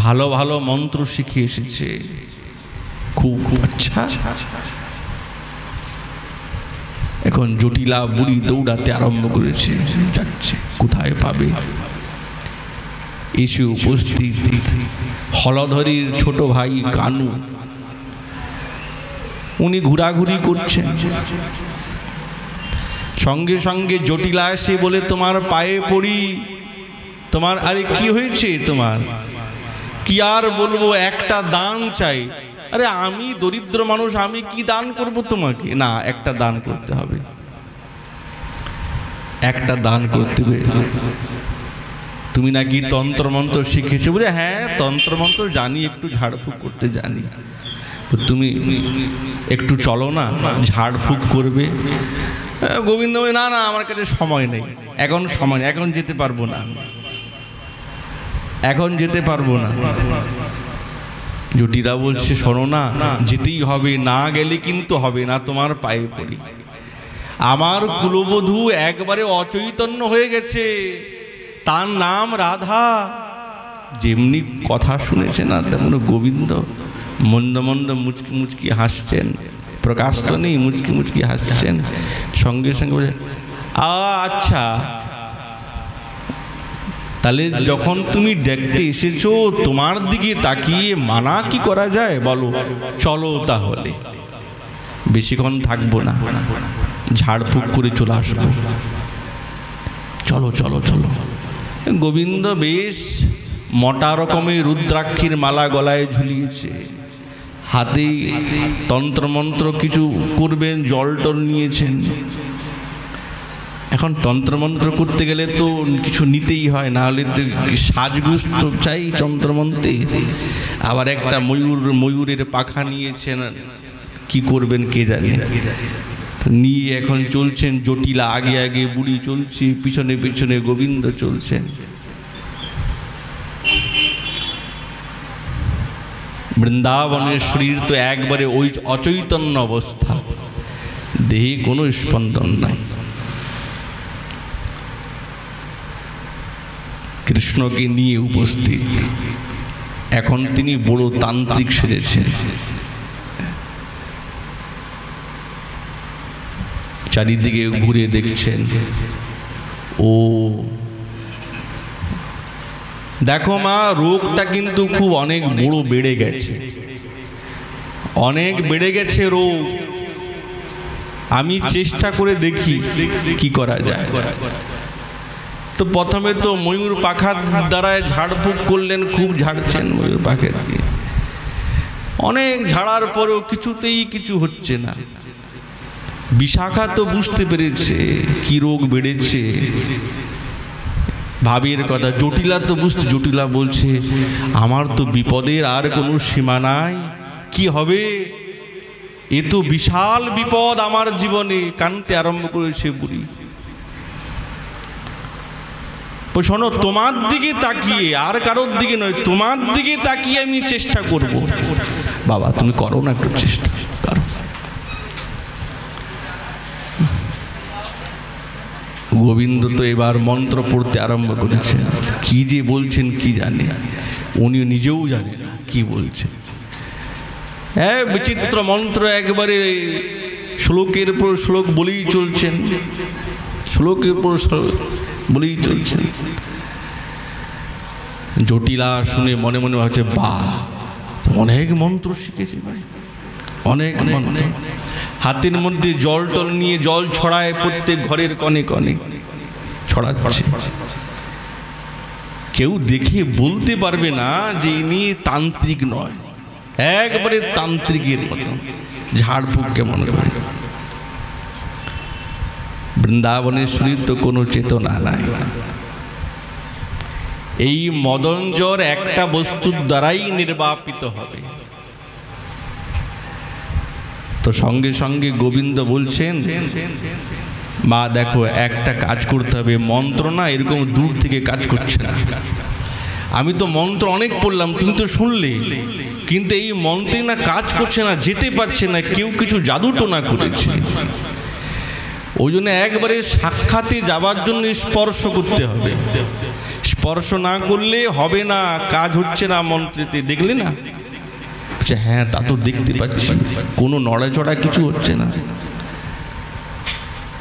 ভালো ভালো মন্ত্র শিখে এসেছে, খুব আচ্ছা। এখন জটিলা বুড়ি দৌড়াতে আরম্ভ করেছে, যাচ্ছে, কোথায় পাবে? এসে উপস্থিত হলধরীর ছোট ভাই কানু। উনি ঘোরাঘুরি করছেন। সঙ্গে সঙ্গে জটিলা এসে বলে, তোমার পায়ে পড়ি, তোমার আরে কি হয়েছে তোমার? কি আর বলবো, একটা দান চাই। আরে আমি দরিদ্র মানুষ, আমি কি দান করব তোমাকে? না, একটা দান করতে হবে, একটা দান করতে হবে। তুমি নাকি তন্ত্রমন্ত্র শিখেছো? বলে হ্যাঁ, তন্ত্রমন্ত্র জানি, একটু ঝাড়ফুঁক করতে জানি। তুমি একটু চলো না, ঝাড়ফুঁক করবে। গোবিন্দ বলে, না না, আমার কাছে সময় নেই, এখন সময় নেই, এখন যেতে পারবো না, এখন যেতে পারবো না। জটিলা বলছে, শোনো না, যেতেই হবে, না গেলে কিন্তু হবে না, তোমার পায়ে পড়ি। আমার কুলবধূ একবারে অচৈতন্য হয়ে গেছে, তার নাম রাধা। যেমনি কথা শুনেছে না, তেমন গোবিন্দ মন্দ মন্দ মুচকি মুচকি হাসছেন, প্রকাশ তো নেই, মুচকি মুচকি হাসছেন। সঙ্গে সঙ্গে বলে, আচ্ছা, তাহলে যখন তুমি দেখতে এসেছো, তোমার দিকে তাকিয়ে মানা কি করা যায় বলো? চলো তাহলে, বেশিক্ষণ থাকবো না, ঝাড়ফুঁক করে চলে আসবো, চলো চলো চলো। গোবিন্দ বেশ মোটা রকমের রুদ্রাক্ষীর মালা গলায় ঝুলিয়েছে, হাতে তন্ত্রমন্ত্র কিছু করবেন, জল টল নিয়েছেন। এখন তন্ত্রমন্ত্র করতে গেলে তো কিছু নিতেই হয়, না হলে তো সাজগুজ তো চাই তন্ত্রমন্ত্রে। আবার একটা ময়ূরের পাখা নিয়েছেন, কি করবেন কে জানে। নিয়ে এখন চলছেন জটিলা, আগে আগে বুড়ি চলছে, পিছনে পিছনে গোবিন্দ চলছেন। বৃন্দাবনের শরীর তো একবারে ওই অচৈতন্য অবস্থা, দেহে কোনো স্পন্দন নাই। কৃষ্ণকে নিয়ে উপস্থিত, এখন তিনি বড় তান্ত্রিক সেরেছেন। চারিদিকে ঘুরে দেখছেন, ও দেখো মা, রোগটা কিন্তু খুব অনেক বড় বেড়ে গেছে, অনেক বেড়ে গেছে রোগ। আমি চেষ্টা করে দেখি কি করা যায়। তো প্রথমে তো ময়ূর পাখার দ্বারায় ঝাড়ফুঁক করলেন, খুব ঝাড়ছেন ময়ূর পাখা দিয়ে। অনেক ঝাড়ার পরেও কিছুতেই কিছু হচ্ছে না। বিশাখা তো বুঝতে পেরেছে কি রোগ বেড়েছে, ভাবের কথা। জটিলা তো বুঝতে, জটিলা বলছে, আমার তো বিপদের আর কোনো সীমা নাই, কি হবে? এ তো বিশাল বিপদ আমার জীবনে। কানতে আরম্ভ করেছে বুড়ি। শোনো, তোমার দিকে তাকিয়ে, আর কারোর দিকে নয়, তোমার দিকে তাকিয়ে আমি চেষ্টা করব। বাবা তুমি করো না একটু চেষ্টা করো। গোবিন্দ তো এবার মন্ত্র পড়তে আরম্ভ করেছেন, কি যে বলছেন কি জানে, উনি নিজেও জানে না কি বলছেন। হ্যাঁ, বিচিত্র মন্ত্র, একবারে শ্লোকের পর শ্লোক বলেই চলছেন, শ্লোকের পর শ্লোক বলেই চলছেন। জটিলা শুনে মনে মনে ভাবছে, বাহ, অনেক মন্ত্র শিখেছি ভাই, অনেক মন্ত্র। হাতের মধ্যে জল টল নিয়ে জল ছড়ায়, প্রত্যেক ঘরের কনে কনে ছড়াচ্ছে। কেউ দেখে বলতে পারবে না যে ইনি তান্ত্রিক নয়, একবারে তান্ত্রিকের মতো। ঝাড়ফুঁক কেমন করে। বৃন্দাবনের শরীর তো কোনো চেতনা নাই। এই মদনজর একটা বস্তুর দ্বারাই নির্বাপিত হবে। তো সঙ্গে সঙ্গে গোবিন্দ বলছেন, মা দেখো, একটা কাজ করতে হবে, মন্ত্র না এরকম দূর থেকে কাজ করছে না। আমি তো মন্ত্র অনেক পড়লাম, তুমি তো শুনলে, কিন্তু এই মন্ত্রে না কাজ করছে না, যেতে পারছে না, কেউ কিছু জাদু টোনা করেছে। ওই জন্য একবারে সাক্ষাতে যাবার জন্য স্পর্শ করতে হবে। স্পর্শ না করলে হবে না, কাজ হচ্ছে না মন্ত্রেতে। দেখলে না? হ্যাঁ, তা তো দেখতে পাচ্ছি, কোনো নড়াচড়া কিছু হচ্ছে না।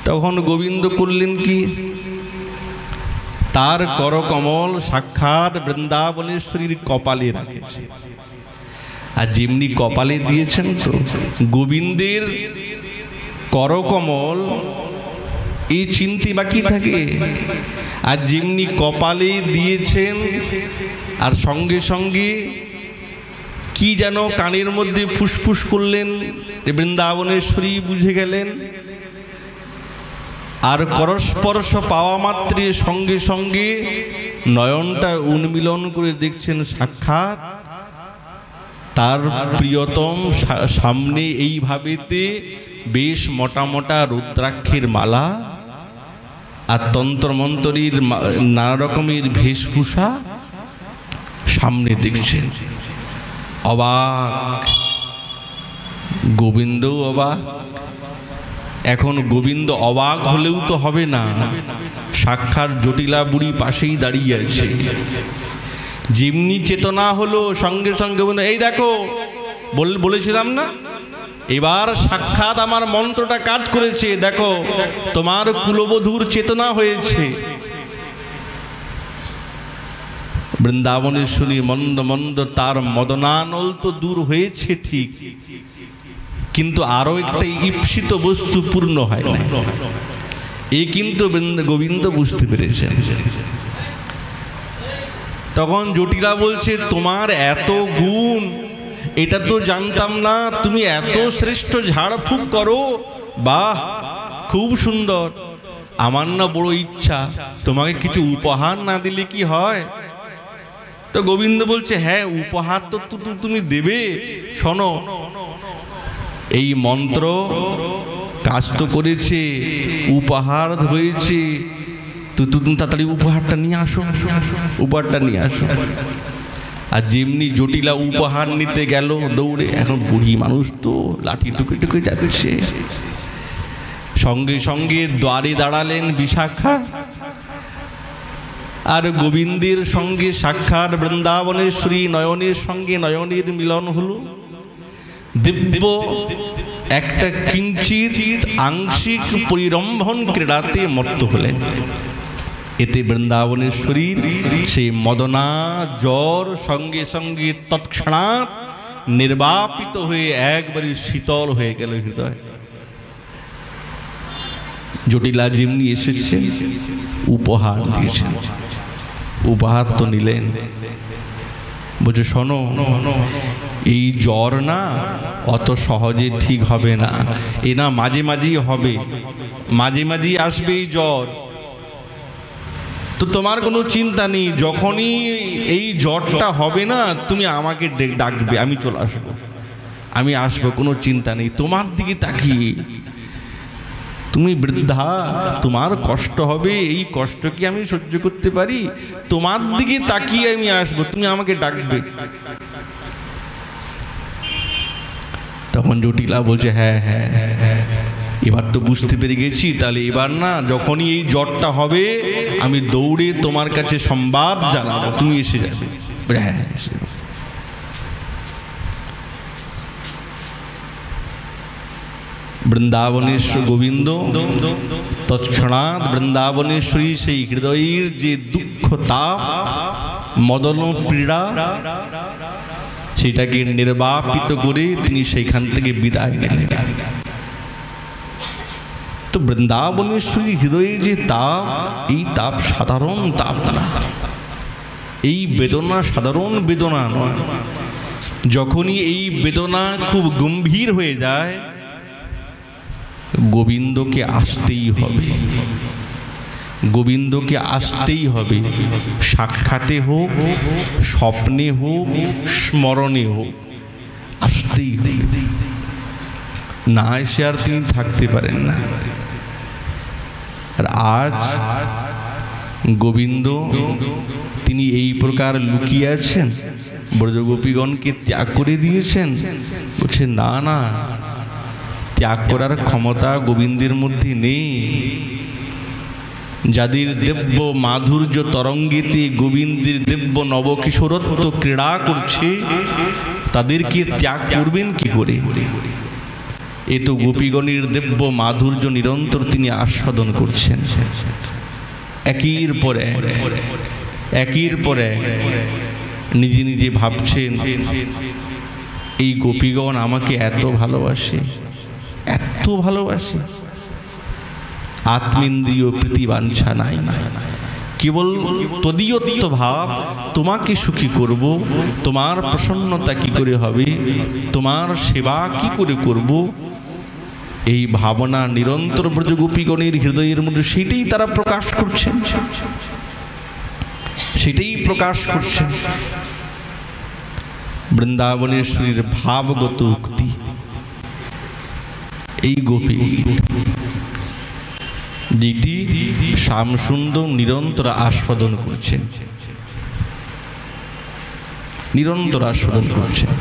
তখন গোবিন্দ করলেন কি, তার করকমল সাক্ষাৎ বৃন্দাবনেশ্বরীর কপালে রাখেছে। আর যেমনি কপালে দিয়েছেন তো গোবিন্দের করকমল, এই চিনতে বাকি থাকে। আর যেমনি কপালে দিয়েছেন আর সঙ্গে সঙ্গে কি যেন কানের মধ্যে ফুসফুস করলেন, বৃন্দাবনেশ্বরী বুঝে গেলেন। আর করস্পর্শ পাওয়া মাত্রে সঙ্গে সঙ্গে নয়নটা উন্মিলন করে দেখছেন সাক্ষাৎ তার প্রিয়তম সামনে এইভাবেতে বেশ মোটা মোটা রুদ্রাক্ষের মালা আর তন্ত্রমন্ত্রীর নানা রকমের বেশভূষা সামনে দেখছেন। অবাক, গোবিন্দও অবাক। এখন গোবিন্দ অবাক হলেও তো হবে না, সাক্ষাৎ জটিলা বুড়ি পাশেই দাঁড়িয়ে আছে। যেমনি চেতনা হলো সঙ্গে সঙ্গে বলল, এই দেখো বলেছিলাম না, এবার সাক্ষাৎ আমার মন্ত্রটা কাজ করেছে, দেখো তোমার কুলবধূর চেতনা হয়েছে। বৃন্দাবনেশ্বরী মন্দ মন্দ তার মদনানল তো দূর হয়েছে ঠিক, কিন্তু আরো একটা ঈপ্সিত বস্তু পূর্ণ হয় না, এই কিন্তু গোবিন্দ বুঝতে পেরেছেন। তখন জটিলা বলছে, তোমার এত গুণ, এটা তো জানতাম না, তুমি এত শ্রেষ্ঠ ঝাড়ফুঁক করো, বাহ খুব সুন্দর। আমার না বড় ইচ্ছা, তোমাকে কিছু উপহার না দিলে কি হয়? তো গোবিন্দ বলছে, হ্যাঁ উপহার তো তুমি দেবে। শোনো, এই মন্ত্র কাজ তো করেছে, উপহার হয়েছে, তুমি তাড়াতাড়ি উপহারটা নিয়ে আসো, উপহারটা নিয়ে আসো। আর যেমনি জটিলা উপহার নিতে গেল দৌড়ে, এখন বুড়ি মানুষ তো লাঠি টুকে টুকে যাচ্ছে, সঙ্গে সঙ্গে দ্বারে দাঁড়ালেন বিশাখা। আর গোবিন্দের সঙ্গে সাক্ষাৎ বৃন্দাবনেশ্বরী নয়নের সঙ্গে নয়নের মিলন হলো। দিব্য একটা কিঞ্চিত আংশিক পরিরম্ভন ক্রীড়াতে মত্ত হলেন। এতে বৃন্দাবনেশ্বরীর সেই মদনা জ্বর সঙ্গে সঙ্গে তৎক্ষণাৎ নির্বাপিত হয়ে একবারে শীতল হয়ে গেল হৃদয়। জটিলা যেমনি এসেছে উপহার দিয়েছেন, উপহার তো নিলেন। বলছে, শোনো, এই জ্বর না অত সহজে ঠিক হবে না, এ না মাঝে মাঝেই হবে, মাঝে মাঝেই আসবে এই জ্বর। তো তোমার কোনো চিন্তা নেই, যখনই এই জ্বরটা হবে না তুমি আমাকে ডাকবে, আমি চলে আসবো, আমি আসবো, কোনো চিন্তা নেই। তোমার দিকে তাকিয়ে, তুমি বৃদ্ধা, তোমার কষ্ট হবে, এই কষ্ট কি আমি সহ্য করতে পারি? তোমার দিকে তাকিয়ে আমি আসবো, তুমি আমাকে ডাকবে। তখন জটিলা বলছে, হ্যাঁ হ্যাঁ হ্যাঁ, এবার তো বুঝতে পেরে গেছি, তাহলে এবার না যখনই এই জ্বরটা হবে আমি দৌড়ে তোমার কাছে সংবাদ জানাবো, তুমি এসে যাবে। হ্যাঁ, বৃন্দাবনেশ্বর গোবিন্দ তৎক্ষণাৎ বৃন্দাবনেশ্বরী সেই হৃদয়ের যে দুঃখ তাপ মদন পীড়া সেটাকে নির্বাপিত করে তিনি সেইখান থেকে বিদায় নিলেন। তো বৃন্দাবনেশ্বরী হৃদয়ে যে তাপ, এই তাপ সাধারণ তাপ না, এই বেদনা সাধারণ বেদনা নয়। যখনই এই বেদনা খুব গম্ভীর হয়ে যায়, গোবিন্দকে আসতেই হবে, গোবিন্দকে আসতেই হবে। সাক্ষাতে হোক, স্বপ্নে হোক, স্মরণে হোক, আসতেই হবে। না এসে আর তিনি থাকতে পারেন না। আর আজ গোবিন্দ তিনি এই প্রকার লুকিয়ে আছেন, ব্রজগোপীগণকে ত্যাগ করে দিয়েছেন। বলছে, না না, ত্যাগ করার ক্ষমতা গোবিন্দের মধ্যে নেই। যাদের দিব্য মাধুর্য তরঙ্গিতে গোবিন্দের দিব্য নবকিশোরত্ব ক্রীড়া করছে, তাদেরকে ত্যাগ করবেন কি করে? এ তো গোপীগণের দিব্য মাধুর্য নিরন্তর তিনি আস্বাদন করছেন। একের পর এক, একের পর এক নিজে নিজে ভাবছেন, এই গোপীগণ আমাকে এত ভালোবাসে, এত ভালোবাসে, আত্মেন্দ্রিয় প্রীতিবাঞ্ছা নাই, কেবল তদীয়ত্ব ভাব, তোমাকে সুখী করব, তোমার প্রসন্নতা কি করে হবে, তোমার সেবা কি করে করব, এই ভাবনা নিরন্তর ব্রজগোপীগণের হৃদয়ের মধ্যে সেটাই তারা প্রকাশ করছেন, সেটাই প্রকাশ করছেন। বৃন্দাবনেশ্বরীর ভাবগত উক্তি এই গোপী যেটি শ্যামসুন্দর নিরন্তর আস্বাদন করছেন, নিরন্তর আস্বাদন করছেন।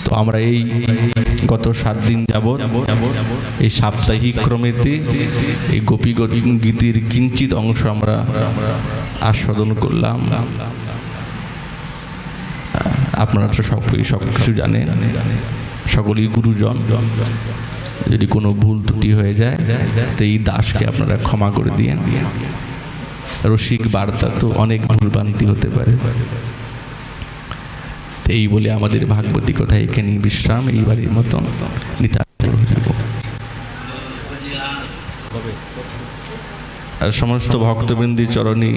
তো আমরা এই গত 7 দিন যাবৎ এই সাপ্তাহিক ক্রমেতে এই গোপী গীতির কিঞ্চিত অংশ আমরা আস্বাদন করলাম। আপনারা তো সব কিছু জানেন, সকলেই গুরুজন। যদি কোনো ভুল ত্রুটি হয়ে যায় তো এই দাসকে আপনারা ক্ষমা করে দিয়েন। রসিক বার্তা তো অনেক ভুলভ্রান্তি হতে পারে। এই বলে আমাদের ভাগবতী কথা এখানেই বিশ্রাম, এইবারের মতো আর সমস্ত ভক্তবৃন্দের চরণে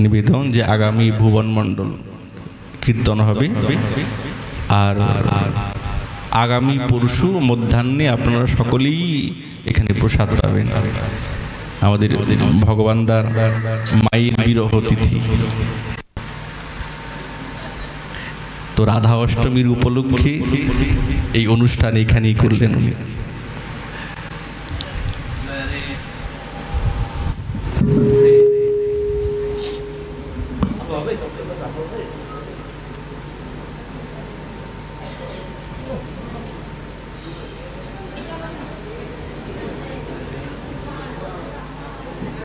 নিবেদন যে আগামী ভুবন মণ্ডল কীর্তন হবে, আর আগামী পরশু মধ্যাহ্নে আপনারা সকলেই এখানে প্রসাদ পাবেন। আমাদের ভগবানদার মায়ের বিরহ তিথি, তো রাধা অষ্টমীর উপলক্ষে এই অনুষ্ঠান এখানেই করলেন উনি।